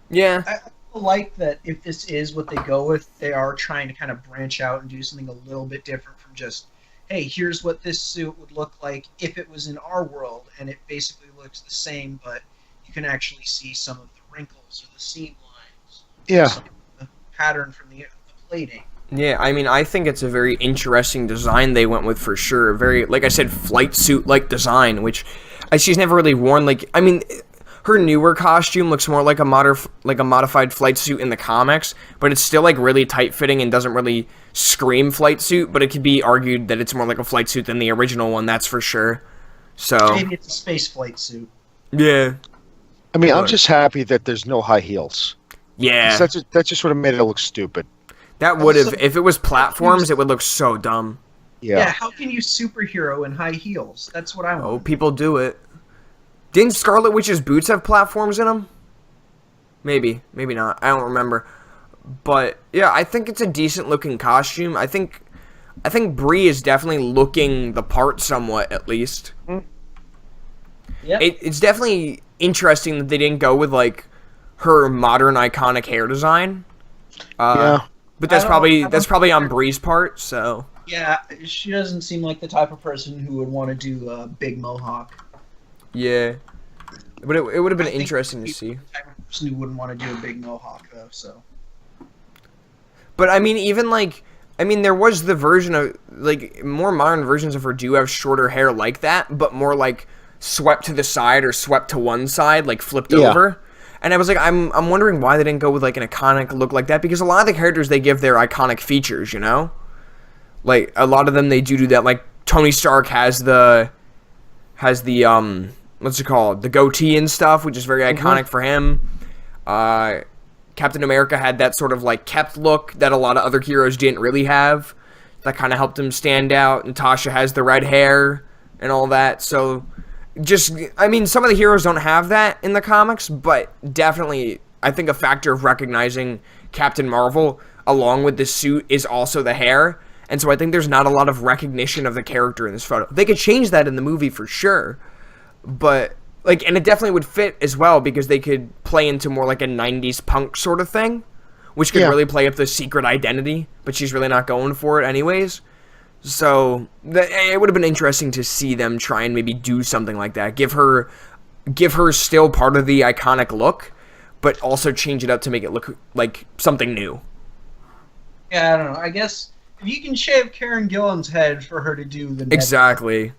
Yeah. I like that if this is what they go with, they are trying to kind of branch out and do something a little bit different from just, hey, here's what this suit would look like if it was in our world, and it basically looks the same, but you can actually see some of the wrinkles or the seam lines. Yeah. Some of the pattern from the plating. Yeah, I mean, I think it's a very interesting design they went with for sure. Very, like I said, flight suit-like design, which she's never really worn. Like, I mean, her newer costume looks more like a modified flight suit in the comics, but it's still like really tight-fitting and doesn't really scream flight suit. But it could be argued that it's more like a flight suit than the original one. That's for sure. So Maybe it's a space flight suit. yeah, I mean, I'm just happy that there's no high heels. yeah. That just would have made it look stupid. That would have, Also- if it was platforms, it would look so dumb. Yeah, how can you superhero in high heels? That's what I want. Oh, people do it. Didn't Scarlet Witch's boots have platforms in them? Maybe, maybe not. I don't remember. But yeah, I think it's a decent looking costume. I think I think Brie is definitely looking the part somewhat, at least. Yeah. It's definitely interesting that they didn't go with like her modern iconic hair design. Yeah. But I don't that's probably think on Brie's part. So Yeah, she doesn't seem like the type of person who would want to do a big mohawk. yeah, but it would have been I think interesting to she's see. the type of person who wouldn't want to do a big mohawk, though. So But I mean, even like, I mean, there was the version of like more modern versions of her do have shorter hair like that, but more like swept to the side or swept to one side, like flipped over. And I was like, I'm wondering why they didn't go with like an iconic look like that, because a lot of the characters they give their iconic features, you know, like a lot of them they do that. Like Tony Stark has the what's it called, the goatee and stuff, which is very iconic for him. Captain America had that sort of like kept look that a lot of other heroes didn't really have. That kind of helped him stand out. Natasha has the red hair and all that. So just, I mean, some of the heroes don't have that in the comics, but definitely I think a factor of recognizing Captain Marvel along with the suit is also the hair. And so I think there's not a lot of recognition of the character in this photo. They could change that in the movie for sure. But like, and it definitely would fit as well because they could play into more like a 90s punk sort of thing, which could really play up the secret identity, but she's really not going for it anyways. So it would have been interesting to see them try and maybe do something like that. Give her still part of the iconic look, but also change it up to make it look like something new. yeah, I don't know. I guess if you can shave Karen Gillan's head for her to do the Exactly.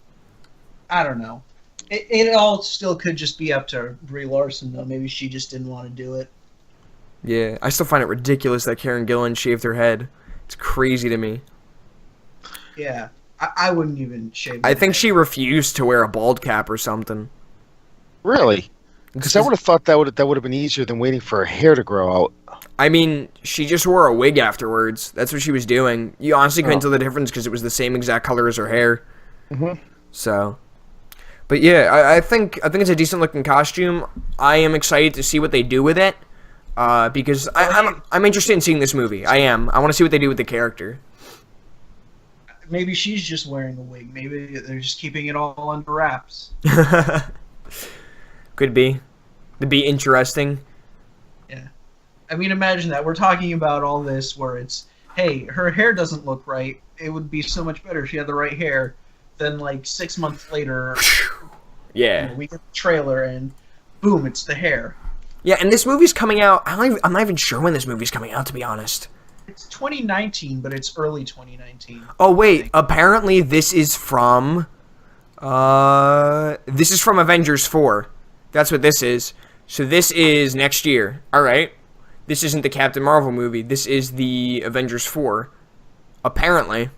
I don't know. It all still could just be up to Brie Larson, though. Maybe she just didn't want to do it. Yeah, I still find it ridiculous that Karen Gillan shaved her head. It's crazy to me. Yeah, I wouldn't even shave. I think she refused to wear a bald cap or something. Really? Because I would have thought that would have been easier than waiting for her hair to grow out. I mean, she just wore a wig afterwards. That's what she was doing. You honestly couldn't tell the difference because it was the same exact color as her hair. So, but yeah, I think it's a decent looking costume. I am excited to see what they do with it because I'm interested in seeing this movie. I am. I want to see what they do with the character. Maybe she's just wearing a wig. Maybe they're just keeping it all under wraps. Could be. It'd be interesting. Yeah. I mean, imagine that. We're talking about all this where it's, hey, her hair doesn't look right. It would be so much better if she had the right hair. Then, like, 6 months later, yeah, we get the trailer and boom, it's the hair. Yeah, and this movie's coming out. I'm not even sure when this movie's coming out, to be honest. It's 2019, but it's early 2019. Oh wait, apparently this is from Avengers 4. That's what this is. So this is next year. All right. This isn't the Captain Marvel movie. This is the Avengers 4. Apparently.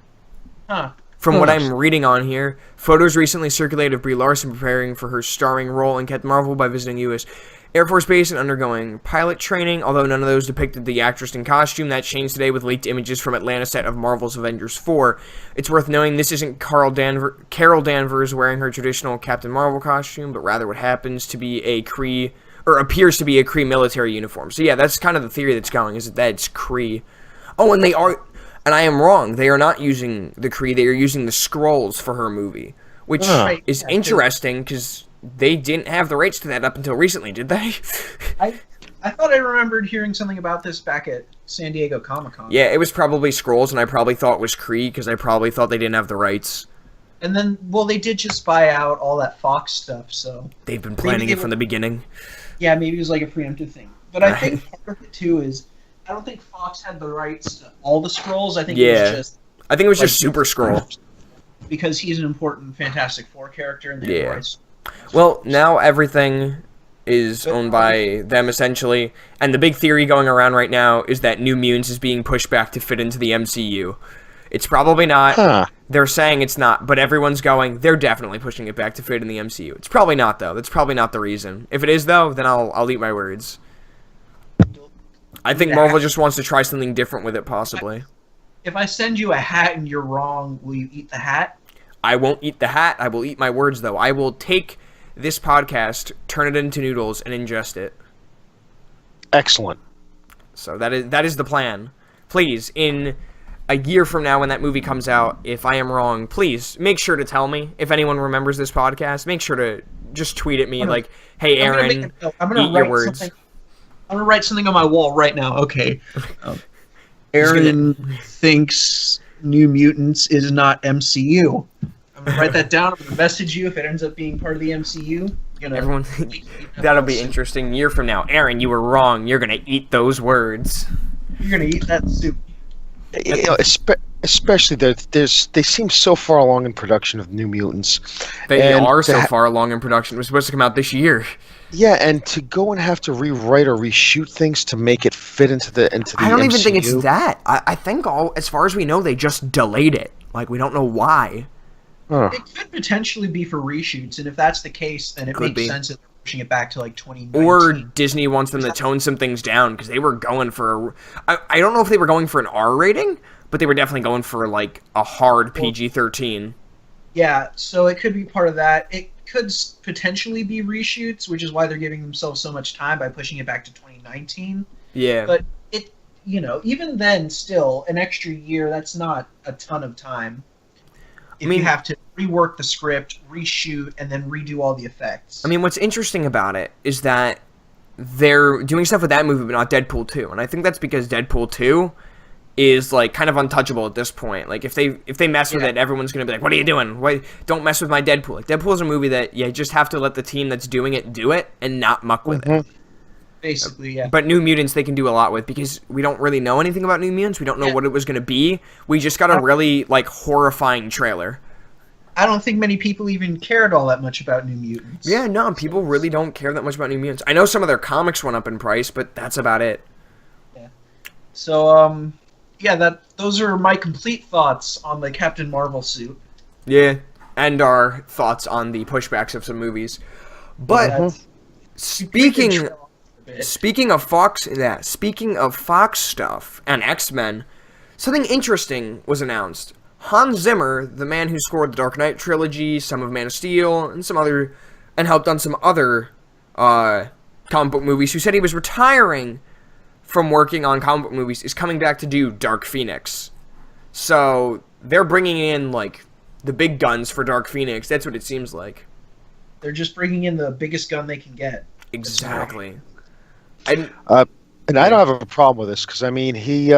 Huh. From what I'm reading on here, photos recently circulated of Brie Larson preparing for her starring role in Captain Marvel by visiting U.S. Air Force Base and undergoing pilot training, although none of those depicted the actress in costume. That changed today with leaked images from Atlanta set of Marvel's Avengers 4. It's worth knowing this isn't Carol Danvers wearing her traditional Captain Marvel costume, but rather what happens to be a Kree, or appears to be a Kree military uniform. So yeah, that's kind of the theory that's going, is that it's Kree. Oh, and they are, and I am wrong, they are not using the Kree, they are using the Skrulls for her movie, which is interesting, because they didn't have the rights to that up until recently, did they? I thought I remembered hearing something about this back at San Diego Comic-Con. Yeah, it was probably Skrulls, and I probably thought it was Kree, because I probably thought they didn't have the rights. And then, well, they did just buy out all that Fox stuff, so... They've been planning it from the beginning. Yeah, maybe it was like a preemptive thing. But I think part of it, too, is... I don't think Fox had the rights to all the Skrulls. I think it was just... I think it was just Super Skrull. Because he's an important Fantastic Four character, and they have rights. Well, now everything is owned by them, essentially. And the big theory going around right now is that New Mutants is being pushed back to fit into the MCU. It's probably not. They're saying it's not, but everyone's going, they're definitely pushing it back to fit in the MCU. It's probably not, though. That's probably not the reason. If it is, though, then I'll eat my words. I think Marvel just wants to try something different with it, possibly. If I send you a hat and you're wrong, will you eat the hat? I won't eat the hat. I will eat my words, though. I will take this podcast, turn it into noodles, and ingest it. Excellent. So that is the plan. Please, in a year from now when that movie comes out, if I am wrong, please make sure to tell me. If anyone remembers this podcast, make sure to just tweet at me like, "Hey, Aaron, I'm gonna eat your write words." something. I'm gonna write something on my wall right now. Okay. Aaron thinks New Mutants is not MCU. I'm gonna write that down. I'm gonna message you if it ends up being part of the MCU. Everyone, that'll be interesting. Year from now, Aaron, you were wrong. You're gonna eat those words. You're gonna eat that soup. You know, especially they seem so far along in production of New Mutants. They are so far along in production. It was supposed to come out this year. Yeah, and to go and have to rewrite or reshoot things to make it fit into the I don't MCU. even think it's that. I think as far as we know, they just delayed it. Like, we don't know why. It could potentially be for reshoots, and if that's the case, then it makes sense that they're pushing it back to like 2019. Or Disney wants them to tone some things down, because they were going for I don't know if they were going for an R rating, but they were definitely going for like a hard PG-13. Yeah, so it could be part of that. It could potentially be reshoots, which is why they're giving themselves so much time by pushing it back to 2019. Yeah. But it, even then, still, an extra year, that's not a ton of time. If you have to rework the script, reshoot, and then redo all the effects. I mean, what's interesting about it is that they're doing stuff with that movie, but not Deadpool 2. And I think that's because Deadpool 2 is like kind of untouchable at this point. Like if they mess with it, everyone's gonna be like, "What are you doing? Why don't mess with my Deadpool?" Like Deadpool is a movie that you just have to let the team that's doing it do it and not muck with it. Basically, yeah. But New Mutants they can do a lot with because we don't really know anything about New Mutants. We don't know what it was gonna be. We just got a really like horrifying trailer. I don't think many people even cared all that much about New Mutants. Yeah, no, people really don't care that much about New Mutants. I know some of their comics went up in price, but that's about it. Yeah. So, those are my complete thoughts on the Captain Marvel suit. Yeah, and our thoughts on the pushbacks of some movies. But speaking of Fox stuff and X-Men, something interesting was announced. Hans Zimmer, the man who scored the Dark Knight trilogy, some of Man of Steel, and helped on some other comic book movies, who said he was retiring from working on comic book movies, is coming back to do Dark Phoenix. So they're bringing in like the big guns for Dark Phoenix. That's what it seems like. They're just bringing in the biggest gun they can get. Exactly. And I don't have a problem with this because I mean he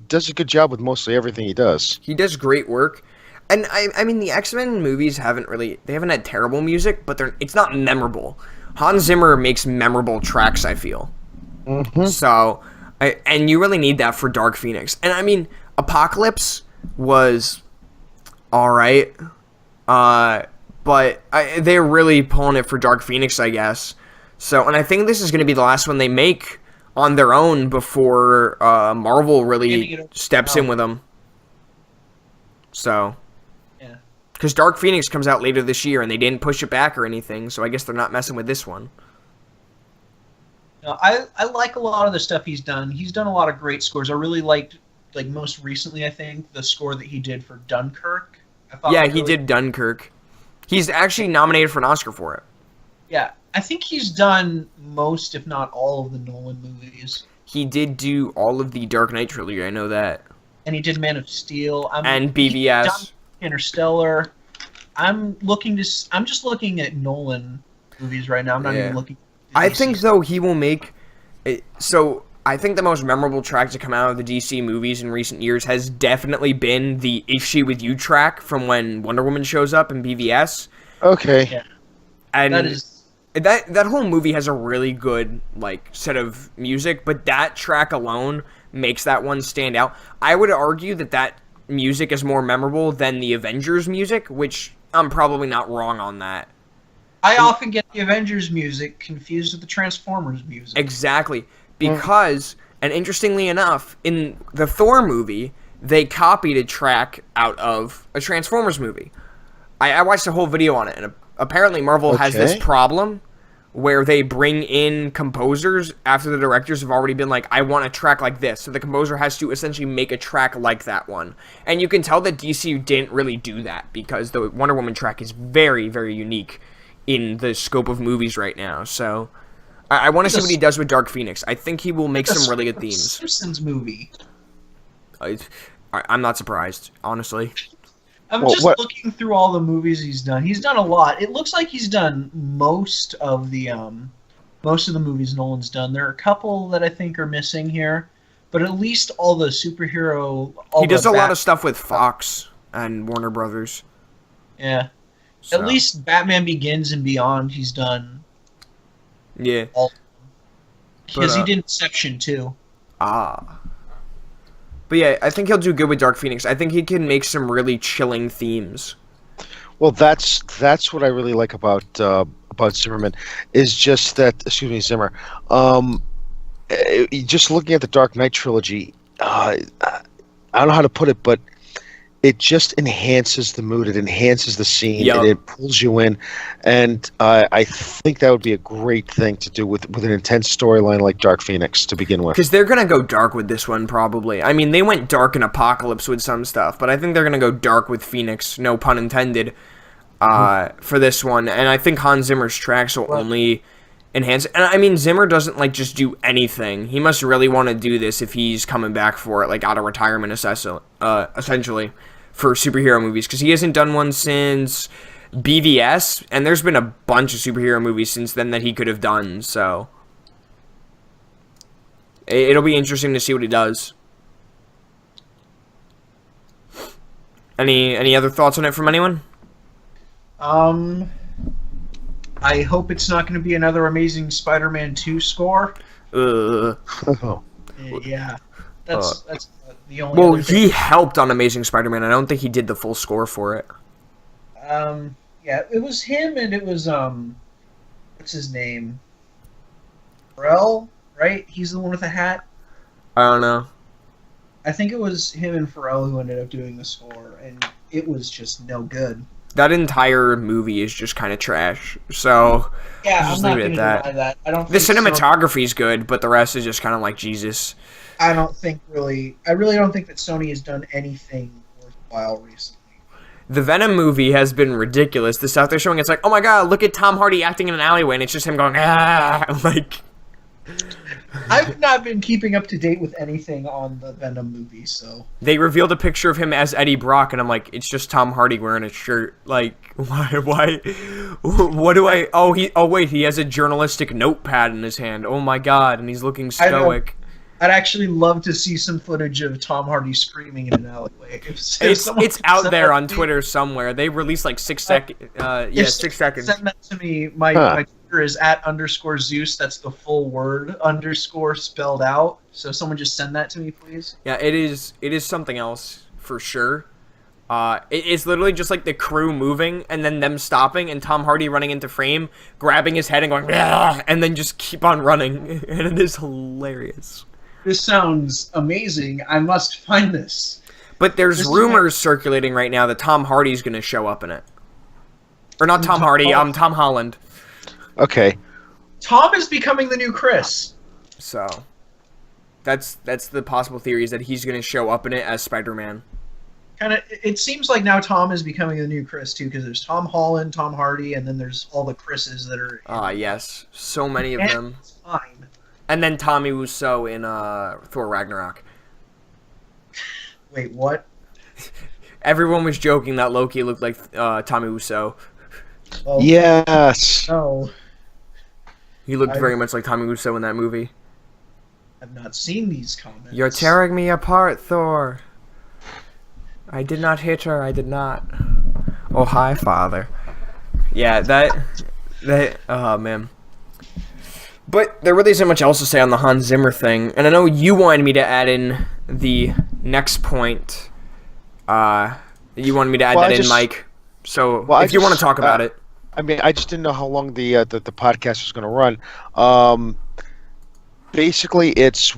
does a good job with mostly everything he does. He does great work, and I mean the X-Men movies haven't had terrible music, but it's not memorable. Hans Zimmer makes memorable tracks, I feel. So, and you really need that for Dark Phoenix. And I mean Apocalypse was all right, but they're really pulling it for Dark Phoenix, I guess. So, and I think this is going to be the last one they make on their own before Marvel really steps in with them. So, yeah, because Dark Phoenix comes out later this year, and they didn't push it back or anything, so I guess they're not messing with this one. No, I like a lot of the stuff he's done. He's done a lot of great scores. I really liked, like most recently, I think the score that he did for Dunkirk. He did Dunkirk. He's actually nominated for an Oscar for it. Yeah. I think he's done most, if not all, of the Nolan movies. He did do all of the Dark Knight trilogy, I know that. And he did Man of Steel. And BVS. Interstellar. I'm just looking at Nolan movies right now. I'm not even looking at I think, though, he will make... So, I think the most memorable track to come out of the DC movies in recent years has definitely been the Is She With You track from when Wonder Woman shows up in BVS. Okay. Yeah. And that is... That whole movie has a really good like set of music, but that track alone makes that one stand out. I would argue that music is more memorable than the Avengers music, which I'm probably not wrong on that. I often get the Avengers music confused with the Transformers music. Exactly, because, and interestingly enough, in the Thor movie, they copied a track out of a Transformers movie. I watched a whole video on it, and apparently Marvel has this problem where they bring in composers after the directors have already been like, I want a track like this. So the composer has to essentially make a track like that one. And you can tell that DC didn't really do that because the Wonder Woman track is very, very unique in the scope of movies right now. So I want to see what he does with Dark Phoenix. I think he will make some really good themes. Simpsons movie. I'm not surprised, honestly. I'm Well, just what- looking through all the movies he's done. He's done a lot. It looks like he's done most of the movies Nolan's done. There are a couple that I think are missing here, but at least all the superhero. He does a lot of stuff with Fox and Warner Brothers. Yeah. So. At least Batman Begins and Beyond, he's done. Yeah. Because he did Inception too. Ah. But yeah, I think he'll do good with Dark Phoenix. I think he can make some really chilling themes. Well, that's what I really like about Zimmerman, is just that. Excuse me, Zimmer. Just looking at the Dark Knight trilogy, I don't know how to put it, but it just enhances the mood. It enhances the scene. Yep. It pulls you in, and I think that would be a great thing to do with an intense storyline like Dark Phoenix to begin with. Because they're going to go dark with this one, probably. I mean, they went dark in Apocalypse with some stuff, but I think they're going to go dark with Phoenix, no pun intended, for this one. And I think Hans Zimmer's tracks will only enhance it. And I mean, Zimmer doesn't, like, just do anything. He must really want to do this if he's coming back for it, like, out of retirement, essentially, for superhero movies. Because he hasn't done one since BVS, and there's been a bunch of superhero movies since then that he could have done, so it'll be interesting to see what he does. Any other thoughts on it from anyone? I hope it's not going to be another Amazing Spider-Man 2 score. Yeah, that's the only. Well, other thing. he helped on Amazing Spider-Man. I don't think he did the full score for it. Yeah, it was him, and it was what's his name? Pharrell, right? He's the one with the hat. I don't know. I think it was him and Pharrell who ended up doing the score, and it was just no good. That entire movie is just kind of trash. So Yeah, just I'm not leave going it to at deny that. I don't. the think cinematography is good, but the rest is just kind of like Jesus. I really don't think that Sony has done anything worthwhile recently. The Venom movie has been ridiculous. The stuff they're showing, it's like, oh my god, look at Tom Hardy acting in an alleyway, and it's just him going, ah, like. I've not been keeping up to date with anything on the Venom movie, so. They revealed a picture of him as Eddie Brock, and I'm like, it's just Tom Hardy wearing a shirt. Like, why? What do I? Oh wait, he has a journalistic notepad in his hand. Oh my god, and he's looking stoic. I'd actually love to see some footage of Tom Hardy screaming in an alleyway. It's out there on Twitter somewhere. They released like 6 seconds. 6 seconds. Send that to me. My Twitter is @_Zeus. That's the full word _ spelled out. So someone just send that to me, please. Yeah, it is something else for sure. It's literally just like the crew moving and then them stopping and Tom Hardy running into frame, grabbing his head and going, "Rah!" and then just keep on running. And it is hilarious. This sounds amazing. I must find this. But there's rumors circulating right now that Tom Hardy's going to show up in it. Or not Tom Hardy, Tom Holland. Okay. Tom is becoming the new Chris. So, that's the possible theory, is that he's going to show up in it as Spider-Man. It seems like now Tom is becoming the new Chris too, because there's Tom Holland, Tom Hardy, and then there's all the Chris's that are. Yes, so many of them. It's fine. And then Tommy Wiseau in Thor Ragnarok. Wait, what? Everyone was joking that Loki looked like Tommy Wiseau. Well, Yes. no, He looked very much like Tommy Wiseau in that movie. I've not seen these comments. You're tearing me apart, Thor. I did not hit her. I did not. Oh, hi, Father. Yeah, that. Oh man. But there really isn't much else to say on the Hans Zimmer thing, and I know you wanted me to add in the next point. You wanted me to add in, Mike. So if you want to talk about it. I mean, I just didn't know how long the podcast was going to run. Basically, it's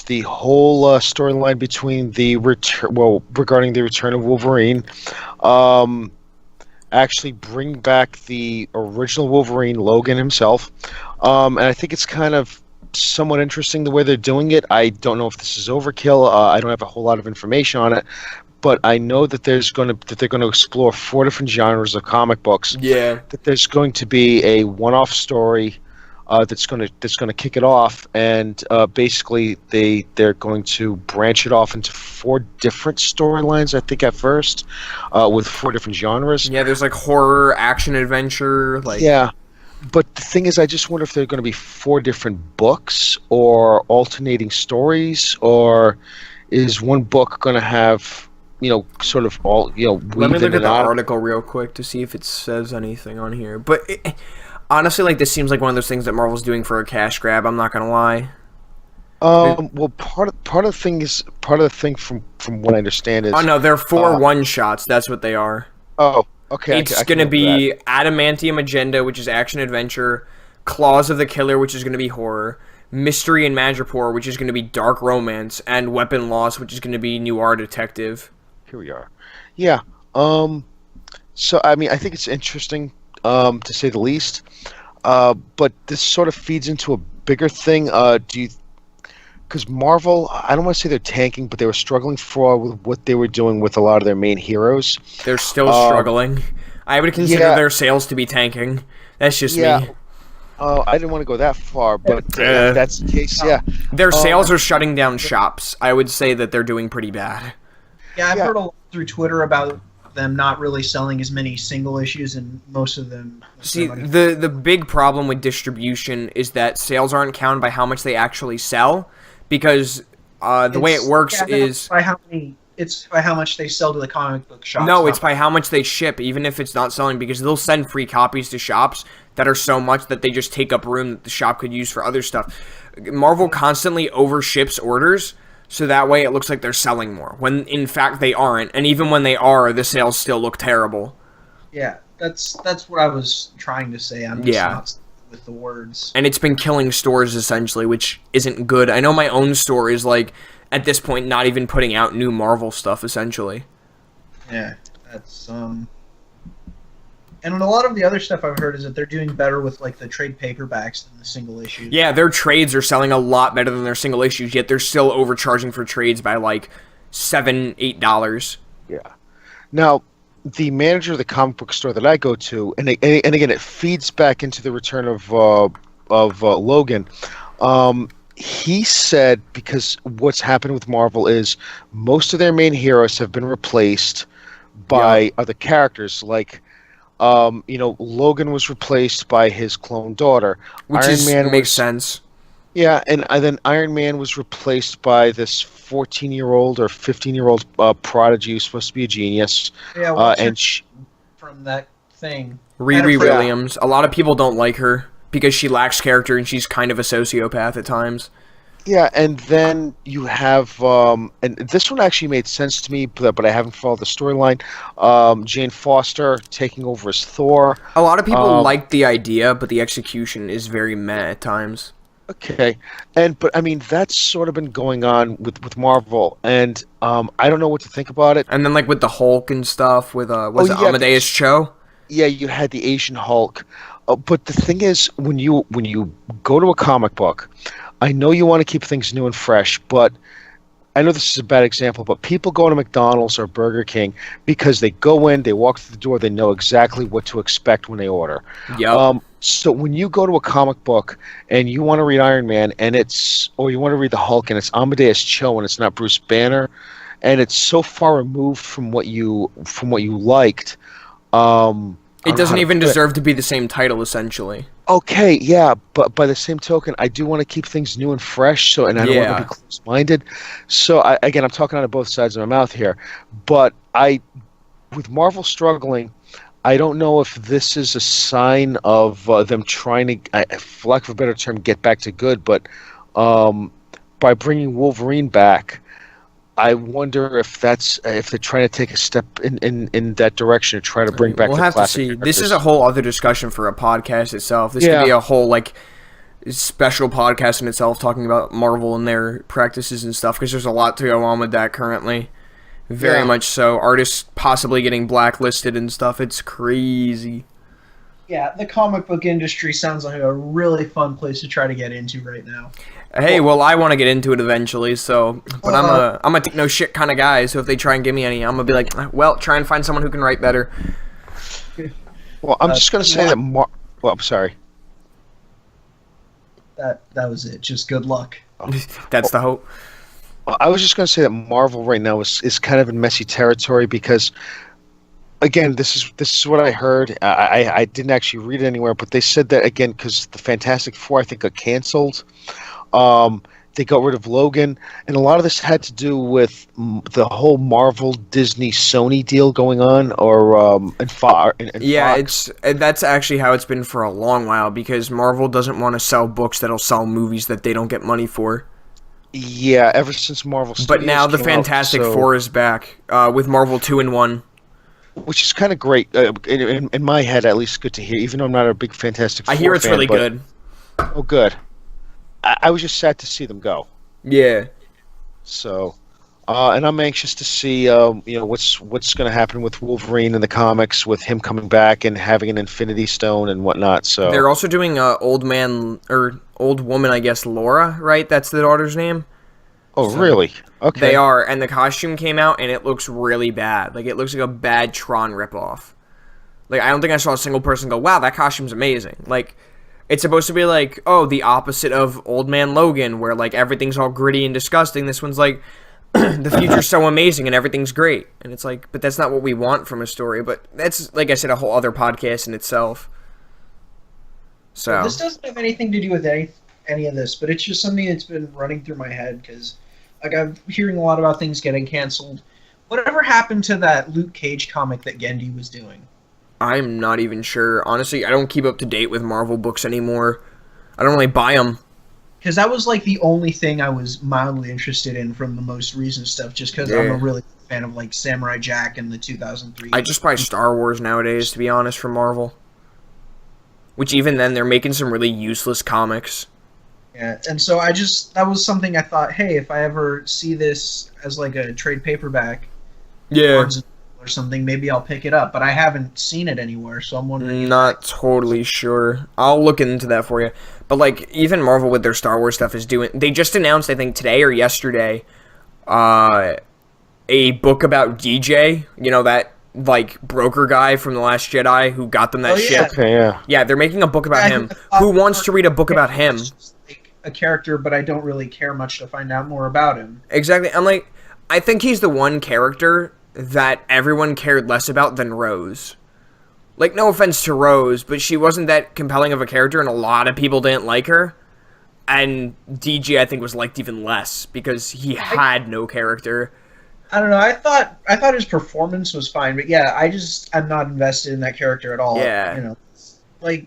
the whole storyline between regarding the return of Wolverine. Actually bring back the original Wolverine, Logan himself. And I think it's kind of somewhat interesting the way they're doing it. I don't know if this is overkill. I don't have a whole lot of information on it, but I know that they're going to explore 4 different genres of comic books. Yeah. That there's going to be a one-off story that's gonna kick it off, and basically they're going to branch it off into 4 different storylines. I think at first, with 4 different genres. Yeah, there's like horror, action, adventure, like Yeah. But the thing is, I just wonder if they're going to be 4 different books or alternating stories, or is one book going to have, sort of all, Let me weave look in at and the out. article real quick to see if it says anything on here. But honestly, like this seems like one of those things that Marvel's doing for a cash grab. I'm not gonna lie. Well, part of the thing from what I understand is. Oh no, they're 4 one-shots. That's what they are. Oh, okay. It's gonna be Adamantium Agenda, which is action adventure, Claws of the Killer, which is gonna be horror, Mystery and Madripoor, which is gonna be dark romance, and Weapon Loss, which is gonna be noir detective. Here we are. Yeah. So I mean, I think it's interesting, to say the least. But this sort of feeds into a bigger thing. Because Marvel, I don't want to say they're tanking, but they were struggling with what they were doing with a lot of their main heroes. They're still struggling. I would consider their sales to be tanking. That's just me. I didn't want to go that far, but if that's the case, yeah. Their sales are shutting down shops. I would say that they're doing pretty bad. Yeah, I've heard a lot through Twitter about them not really selling as many single issues, and most of them. See, the big problem with distribution is that sales aren't counted by how much they actually sell, because the way it works is by how many. It's by how much they sell to the comic book shops. No, it's by how much they ship, even if it's not selling, because they'll send free copies to shops that are so much that they just take up room that the shop could use for other stuff. Marvel constantly overships orders, so that way it looks like they're selling more, when in fact they aren't, and even when they are, the sales still look terrible. Yeah, that's what I was trying to say. I'm just not with the words. And it's been killing stores, essentially, which isn't good. I know my own store is, like, at this point, not even putting out new Marvel stuff, essentially. Yeah, that's, And a lot of the other stuff I've heard is that they're doing better with, like, the trade paperbacks than the single issues. Yeah, their trades are selling a lot better than their single issues, yet they're still overcharging for trades by, like, $7, $8. Yeah. Now, the manager of the comic book store that I go to, and again, it feeds back into the return of Logan. He said, because what's happened with Marvel is most of their main heroes have been replaced by other characters. Like, Logan was replaced by his clone daughter. Which makes sense. Yeah, and then Iron Man was replaced by this 14-year-old or 15-year-old prodigy who's supposed to be a genius. Yeah, from that thing. Riri Williams. A lot of people don't like her because she lacks character and she's kind of a sociopath at times. Yeah, and then you have, and this one actually made sense to me, but I haven't followed the storyline. Jane Foster taking over as Thor. A lot of people like the idea, but the execution is very meh at times. Okay, but I mean that's sort of been going on with Marvel, and I don't know what to think about it. And then like with the Hulk and stuff, with Amadeus Cho? Yeah, you had the Asian Hulk. But the thing is, when you go to a comic book, I know you want to keep things new and fresh, but I know this is a bad example, but people go to McDonald's or Burger King because they go in, they walk through the door, they know exactly what to expect when they order. Yep. So when you go to a comic book and you want to read Iron Man or you want to read the Hulk and it's Amadeus Cho and it's not Bruce Banner, and it's so far removed from what you liked. It doesn't even deserve to be the same title, essentially. Okay, yeah, but by the same token, I do want to keep things new and fresh, and I don't want to be close-minded. So, I'm talking out of both sides of my mouth here. But with Marvel struggling, I don't know if this is a sign of them trying to, for lack of a better term, get back to good. But by bringing Wolverine back, I wonder if they're trying to take a step in that direction to try to bring back the classic characters. We'll have to see. This is a whole other discussion for a podcast itself. This could be a whole special podcast in itself talking about Marvel and their practices and stuff, because there's a lot to go on with that currently. Very much so. Artists possibly getting blacklisted and stuff. It's crazy. Yeah, the comic book industry sounds like a really fun place to try to get into right now. Hey, well, I want to get into it eventually, but I'm a take no shit kind of guy, so if they try and give me any, I'm going to be like, well, try and find someone who can write better. Well, I'm just going to say that I'm sorry. That was it. Just good luck. That's the hope. I was just going to say that Marvel right now is kind of in messy territory because, again, this is what I heard. I didn't actually read it anywhere, but they said that again because the Fantastic Four I think got canceled. They got rid of Logan, and a lot of this had to do with the whole Marvel, Disney, Sony deal going on, or and Yeah, Fox. that's actually how it's been for a long while because Marvel doesn't want to sell books that'll sell movies that they don't get money for. Yeah, ever since Marvel Studios But now the came Fantastic out, so, Four is back with Marvel 2-in-1. which is kind of great in my head, at least. Good to hear, even though I'm not a big Fantastic Four I hear it's fan, really but- good. Oh, good. I was just sad to see them go. Yeah. So, and I'm anxious to see, what's going to happen with Wolverine in the comics, with him coming back and having an Infinity Stone and whatnot. So They're also doing old woman, I guess, Laura, right? That's the daughter's name. oh, So- really? Okay. They are, and the costume came out, and it looks really bad. Like, it looks like a bad Tron ripoff. Like, I don't think I saw a single person go, wow, that costume's amazing. Like, it's supposed to be like, oh, the opposite of Old Man Logan, where, like, everything's all gritty and disgusting. This one's like, the future's so amazing and everything's great. And it's like, but that's not what we want from a story. But that's, like I said, a whole other podcast in itself. So This doesn't have anything to do with any of this, but it's just something that's been running through my head because, like, I'm hearing a lot about things getting canceled. Whatever happened to that Luke Cage comic that Gendy was doing? I'm not even sure. Honestly, I don't keep up to date with Marvel books anymore. I don't really buy them. Because that was, like, the only thing I was mildly interested in from the most recent stuff, just because I'm Yeah. a really big fan of, like, Samurai Jack and the 2003. I just buy Star Wars nowadays, to be honest, from Marvel. Which even then, they're making some really useless comics. Yeah, and so that was something I thought, hey, if I ever see this as, like, a trade paperback, Yeah. or something, maybe I'll pick it up. But I haven't seen it anywhere, so I'm wondering. Not totally sure. I'll look into that for you. But, like, even Marvel with their Star Wars stuff is doing... They just announced, I think, today or yesterday, a book about DJ. You know, that, like, broker guy from The Last Jedi who got them that Oh, yeah. ship. Okay, yeah. Yeah, they're making a book about Yeah, him. Who wants to read a book about him? It's just, like, a character, but I don't really care much to find out more about him. Exactly. I'm like, I think he's the one character that everyone cared less about than Rose. Like, no offense to Rose, but she wasn't that compelling of a character, and a lot of people didn't like her. And DJ, I think, was liked even less because he had no character. I don't know. I thought his performance was fine, but yeah, I'm not invested in that character at all. Yeah. You know, like,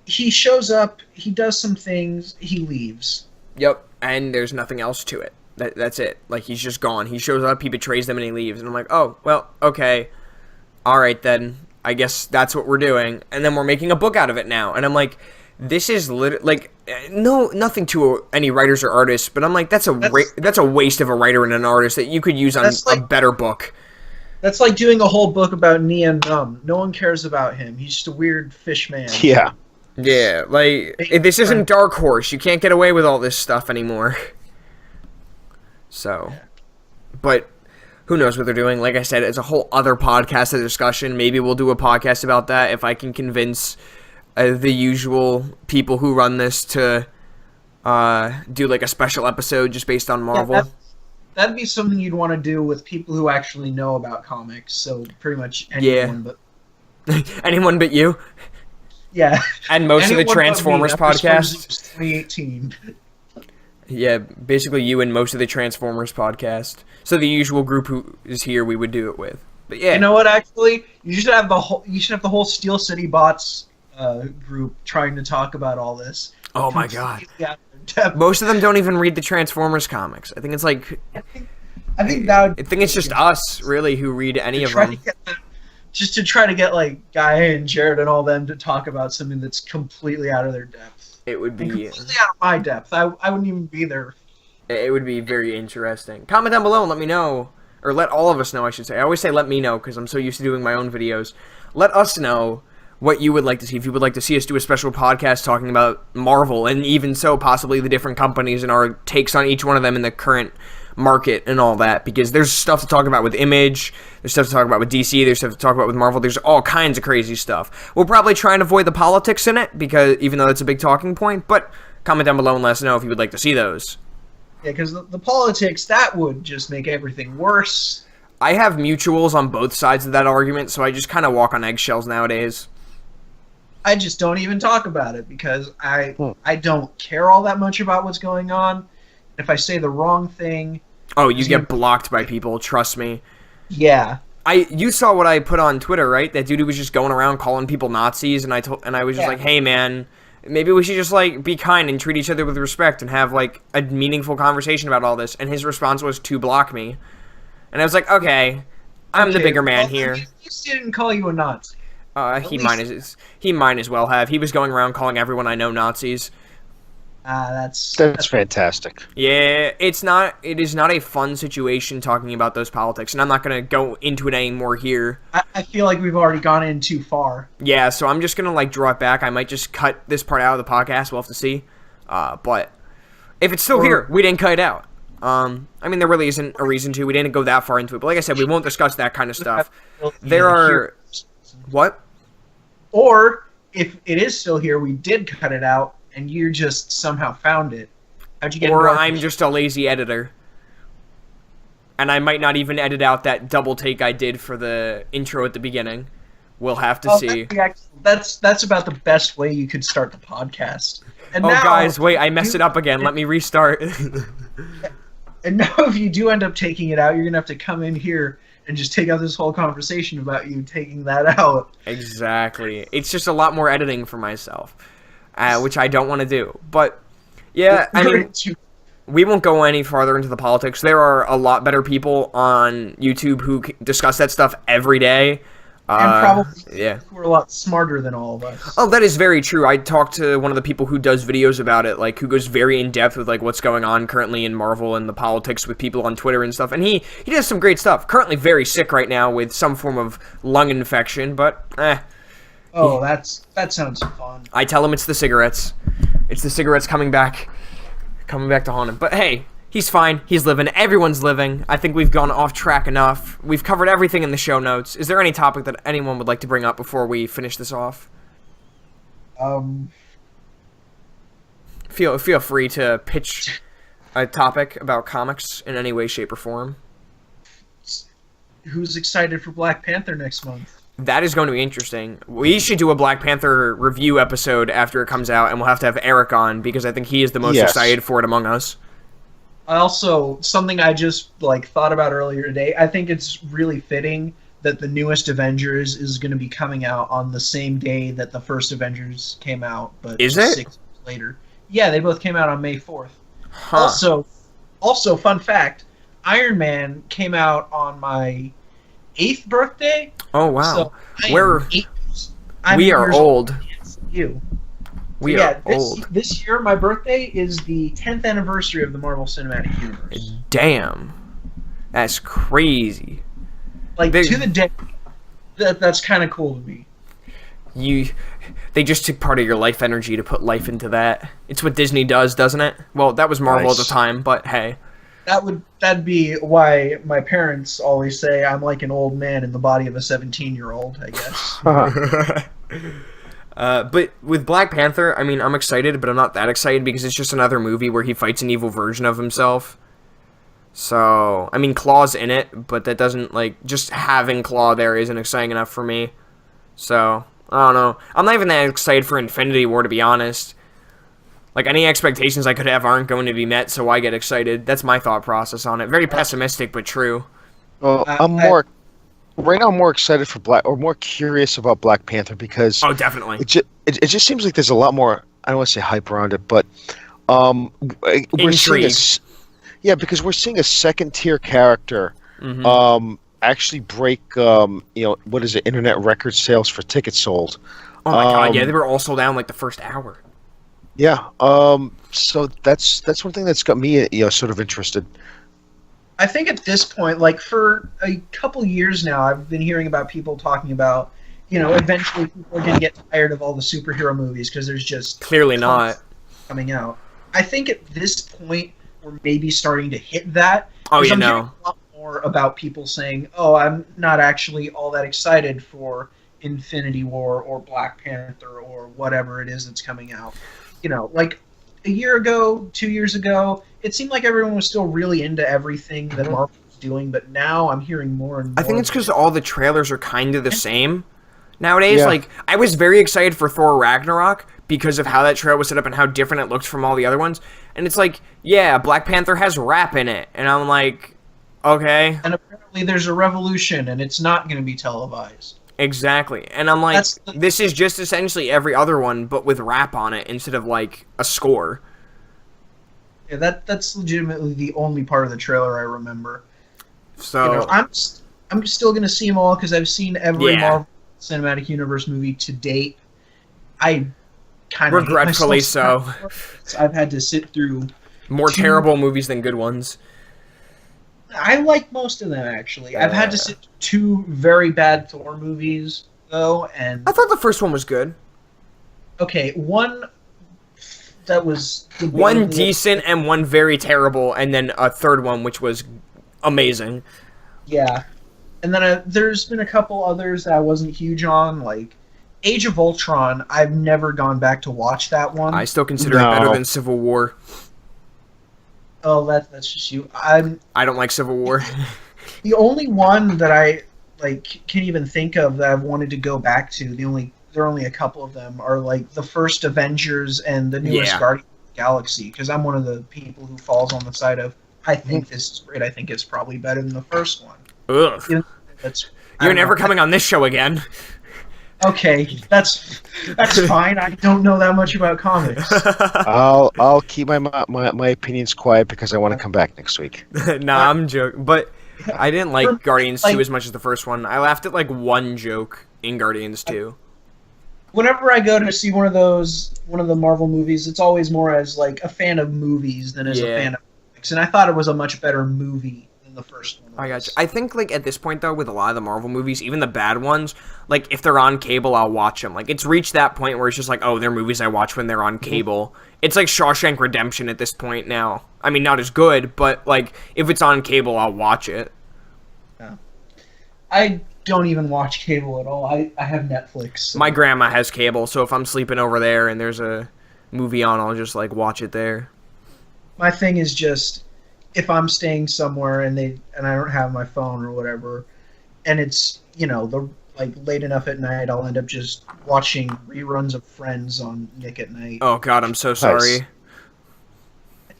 he shows up, he does some things, he leaves. Yep, and there's nothing else to it. That's it. Like, he's just gone. He shows up, he betrays them, and he leaves. And I'm like, oh, well, okay. Alright, then. I guess that's what we're doing. And then we're making a book out of it now. And I'm like, this is like, no, nothing to any writers or artists, but I'm like, that's a waste of a writer and an artist that you could use on That's like- a better book. That's like doing a whole book about Nian Num. No one cares about him. He's just a weird fish man. Yeah. Yeah, like, this isn't Dark Horse. You can't get away with all this stuff anymore. So, but who knows what they're doing? Like I said, it's a whole other podcast, a discussion. Maybe we'll do a podcast about that if I can convince the usual people who run this to do like a special episode just based on Marvel. Yeah, that'd be something you'd want to do with people who actually know about comics. So pretty much anyone, but Anyone but you. yeah. And most of the Anyone but me. Transformers That was podcast. 2018. Yeah, basically you and most of the Transformers podcast. So the usual group who is here, we would do it with. But yeah, You know what? Actually, you should have the whole Steel City Bots group trying to talk about all this. oh my god, Yeah. I most of them don't even read the Transformers comics. I think it's like, think that would I think it's just us really who read any of try them. to get just to try to get like Guy and Jared and all them to talk about something that's completely out of their depth. It would And be, completely out of my depth. I wouldn't even be there. it would be very interesting. Comment down below and let me know, or let all of us know, I should say. I always say let me know because I'm so used to doing my own videos. Let us know what you would like to see. If you would like to see us do a special podcast talking about Marvel, and even so, possibly the different companies and our takes on each one of them in the current market and all that, because there's stuff to talk about with Image, there's stuff to talk about with DC, there's stuff to talk about with Marvel, there's all kinds of crazy stuff. We'll probably try and avoid the politics in it, because even though that's a big talking point, but comment down below and let us know if you would like to see those. Yeah, because the politics, that would just make everything worse. I have mutuals on both sides of that argument, so I just kind of walk on eggshells nowadays. I just don't even talk about it because I don't care all that much about what's going on. If I say the wrong thing... Oh, you get blocked by people, trust me. Yeah. You saw what I put on Twitter, right? That dude who was just going around calling people Nazis, and I was just like, hey man, maybe we should just like be kind and treat each other with respect and have like a meaningful conversation about all this. And his response was to block me. And I was like, okay, I'm the bigger man here. He didn't call you a Nazi. He might as well have. He was going around calling everyone I know Nazis. That's fantastic. Yeah, it is not a fun situation talking about those politics, and I'm not going to go into it anymore here. I feel like we've already gone in too far. Yeah, so I'm just going to like draw it back. I might just cut this part out of the podcast. We'll have to see. But if it's still here, we didn't cut it out. I mean, there really isn't a reason to. We didn't go that far into it. But like I said, we won't discuss that kind of stuff. There are... What? Or, if it is still here, we did cut it out, and you just somehow found it. How'd you get it? Or I'm just a lazy editor. And I might not even edit out that double take I did for the intro at the beginning. We'll have to see. That's about the best way you could start the podcast. And now, guys, wait, I messed it up again. Let me restart. And now if you do end up taking it out, you're going to have to come in here and just take out this whole conversation about you taking that out. Exactly. It's just a lot more editing for myself, which I don't want to do. But, yeah, I mean, we won't go any farther into the politics. There are a lot better people on YouTube who discuss that stuff every day. And probably who are a lot smarter than all of us. Oh, that is very true. I talked to one of the people who does videos about it, like who goes very in depth with like what's going on currently in Marvel and the politics with people on Twitter and stuff. And he does some great stuff. Currently very sick right now with some form of lung infection, but Oh, that sounds fun. I tell him it's the cigarettes. It's the cigarettes coming back to haunt him. But hey, he's fine. He's living. Everyone's living. I think we've gone off track enough. We've covered everything in the show notes. Is there any topic that anyone would like to bring up before we finish this off? Feel free to pitch a topic about comics in any way, shape, or form. Who's excited for Black Panther next month? That is going to be interesting. We should do a Black Panther review episode after it comes out, and we'll have to have Eric on because I think he is the most excited for it among us. Also, something I just thought about earlier today, I think it's really fitting that the newest Avengers is going to be coming out on the same day that the first Avengers came out, but is it? 6 years later. Yeah, they both came out on May 4th. Huh. Also, fun fact, Iron Man came out on my 8th birthday. Oh wow. So we are old. You. We are old. This year, my birthday is the 10th anniversary of the Marvel Cinematic Universe. Damn. That's crazy. To the day. That's kind of cool to me. They just took part of your life energy to put life into that. It's what Disney does, doesn't it? Well, that was Marvel at the time, but hey. That'd be why my parents always say I'm like an old man in the body of a 17-year-old, I guess. But with Black Panther, I mean, I'm excited, but I'm not that excited because it's just another movie where he fights an evil version of himself. So, I mean, Claw's in it, but that doesn't, just having Claw there isn't exciting enough for me. So, I don't know. I'm not even that excited for Infinity War, to be honest. Any expectations I could have aren't going to be met, so why get excited? That's my thought process on it. Very pessimistic, but true. Well, right now I'm more excited for more curious about Black Panther because... Oh, definitely. It just seems like there's a lot more, I don't want to say hype around it, but we're seeing because we're seeing a second-tier character actually break, what is it, internet record sales for tickets sold. Oh my god, yeah, they were all sold out in the first hour. Yeah, so that's one thing that's got me, sort of interested. I think at this point, for a couple years now, I've been hearing about people talking about, eventually people are going to get tired of all the superhero movies because there's just... Clearly not. ...coming out. I think at this point, we're maybe starting to hit that. Oh, I'm hearing a lot more about people saying, oh, I'm not actually all that excited for Infinity War or Black Panther or whatever it is that's coming out. a year ago, 2 years ago, it seemed like everyone was still really into everything that Marvel was doing, but now I'm hearing more and more. I think it's because all the trailers are kind of the same nowadays. Yeah. Like, I was very excited for Thor Ragnarok because of how that trailer was set up and how different it looked from all the other ones. And it's like, yeah, Black Panther has rap in it. And I'm like, okay. And apparently there's a revolution, and it's not going to be televised. Exactly. And I'm like, this is just essentially every other one, but with rap on it instead of, like, a score. Yeah, that's legitimately the only part of the trailer I remember. So, I'm still going to see them all because I've seen every Yeah. Marvel Cinematic Universe movie to date. I kind of regretfully so. I've had to sit through More terrible movies than good ones. I like most of them, actually. I've had to sit through 2 very bad Thor movies, though, and... I thought the first one was good. Okay, one that was... One decent and one very terrible, and then a third one which was amazing. Yeah. And then there's been a couple others that I wasn't huge on, like Age of Ultron. I've never gone back to watch that one. I still consider it better than Civil War. Oh, that's just you. I don't like Civil War. The only one that I can't even think of that I've wanted to go back to. There are only a couple of them are like the first Avengers and the newest Guardians of the Galaxy. Because I'm one of the people who falls on the side of I think this is great. I think it's probably better than the first one. Ugh. You're never coming on this show again. Okay, that's fine. I don't know that much about comics. I'll keep my opinions quiet because I want to come back next week. Nah, I'm joking. But I didn't like Guardians 2 as much as the first one. I laughed at like one joke in Guardians 2. Whenever I go to see one of the Marvel movies, it's always more as like a fan of movies than as a fan of comics. And I thought it was a much better movie than the first one. I gotcha. I think like at this point though, with a lot of the Marvel movies, even the bad ones, like if they're on cable, I'll watch them. Like it's reached that point where it's just like, oh, they're movies I watch when they're on cable. It's like Shawshank Redemption at this point now. I mean, not as good, but like if it's on cable, I'll watch it. Yeah. I don't even watch cable at all. I have Netflix. So. My grandma has cable, so if I'm sleeping over there and there's a movie on, I'll just like watch it there. My thing is just if I'm staying somewhere and I don't have my phone or whatever, and it's the late enough at night, I'll end up just watching reruns of Friends on Nick at Night. Oh God, I'm so sorry. Nice.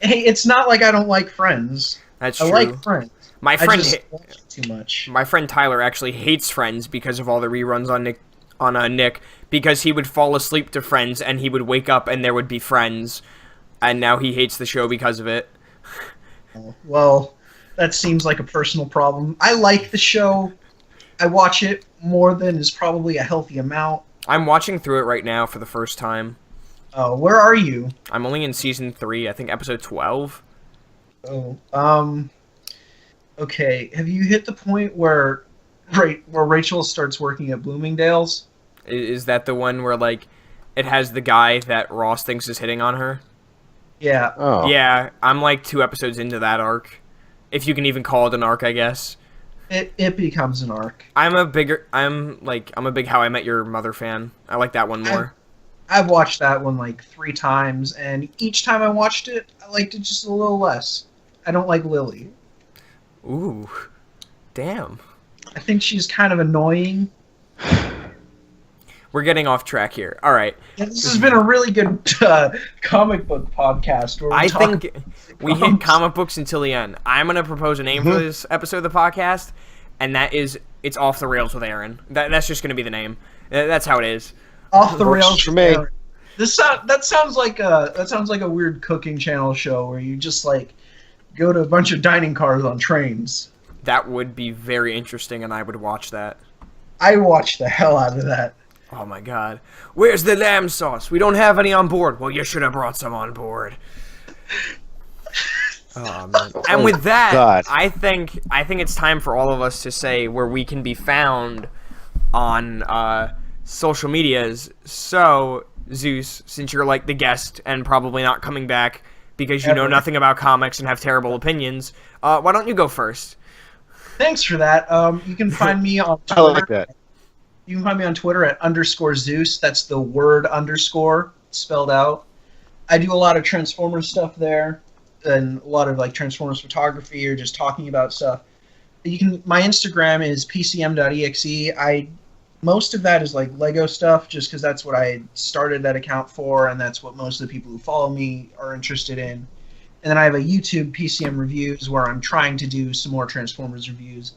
Hey, it's not like I don't like Friends. That's true. I like Friends. My friend I just watch it too much. My friend Tyler actually hates Friends because of all the reruns on Nick because he would fall asleep to Friends and he would wake up and there would be Friends, and now he hates the show because of it. Well, that seems like a personal problem. I like the show. I watch it more than is probably a healthy amount. I'm watching through it right now for the first time. Oh, where are you? I'm only in season 3, I think episode 12. Oh, okay. Have you hit the point where Rachel starts working at Bloomingdale's? Is that the one where like it has the guy that Ross thinks is hitting on her? Yeah. Oh. Yeah, I'm like 2 episodes into that arc. If you can even call it an arc, I guess. It becomes an arc. I'm a big How I Met Your Mother fan. I like that one more. I've watched that one like 3 times, and each time I watched it, I liked it just a little less. I don't like Lily. Ooh. Damn. I think she's kind of annoying. We're getting off track here. All right. Yeah, this has been a really good comic book podcast. Where I think we hit comic books until the end. I'm going to propose a name for this episode of the podcast, and that is It's Off the Rails with Aaron. That's just going to be the name. That's how it is. Off the Rails for me. That sounds like a weird cooking channel show where you just like go to a bunch of dining cars on trains. That would be very interesting, and I would watch that. I watched the hell out of that. Oh my God. Where's the lamb sauce? We don't have any on board. Well, you should have brought some on board. Oh man. And with that, God. I think it's time for all of us to say where we can be found on social medias. So, Zeus, since you're like the guest and probably not coming back because you know nothing about comics and have terrible opinions, why don't you go first? Thanks for that. You can find me on Twitter. I like that. You can find me on Twitter at _Zeus. That's the word underscore spelled out. I do a lot of Transformers stuff there, and a lot of like Transformers photography or just talking about stuff. My Instagram is pcm.exe. Most of that is like Lego stuff, just because that's what I started that account for, and that's what most of the people who follow me are interested in. And then I have a YouTube PCM reviews where I'm trying to do some more Transformers reviews.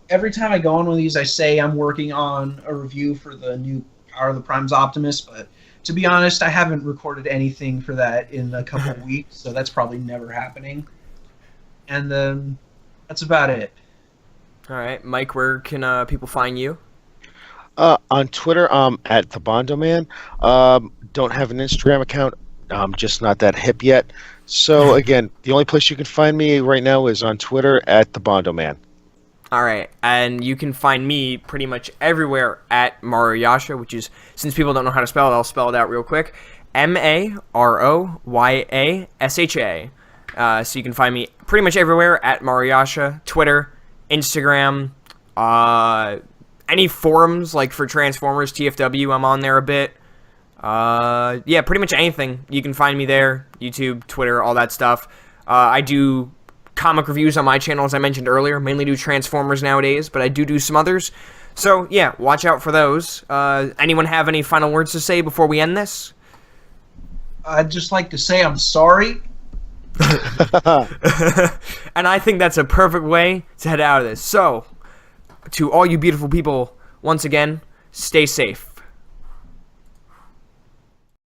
Every time I go on one of these, I say I'm working on a review for the new Power of the Primes Optimus, but to be honest, I haven't recorded anything for that in a couple of weeks, so that's probably never happening. And then that's about it. All right, Mike, where can people find you? On Twitter, at the Bondo Man. Don't have an Instagram account. I'm just not that hip yet. So again, the only place you can find me right now is on Twitter at the Bondo Man. All right, and you can find me pretty much everywhere at Maroyasha, which is, since people don't know how to spell it, I'll spell it out real quick. Maroyasha. So you can find me pretty much everywhere at Maroyasha, Twitter, Instagram, any forums like for Transformers, TFW, I'm on there a bit. Yeah, pretty much anything. You can find me there, YouTube, Twitter, all that stuff. I do comic reviews on my channel, as I mentioned earlier. Mainly do Transformers nowadays, but I do some others. So, yeah, watch out for those. Anyone have any final words to say before we end this? I'd just like to say I'm sorry. And I think that's a perfect way to head out of this. So, to all you beautiful people, once again, stay safe.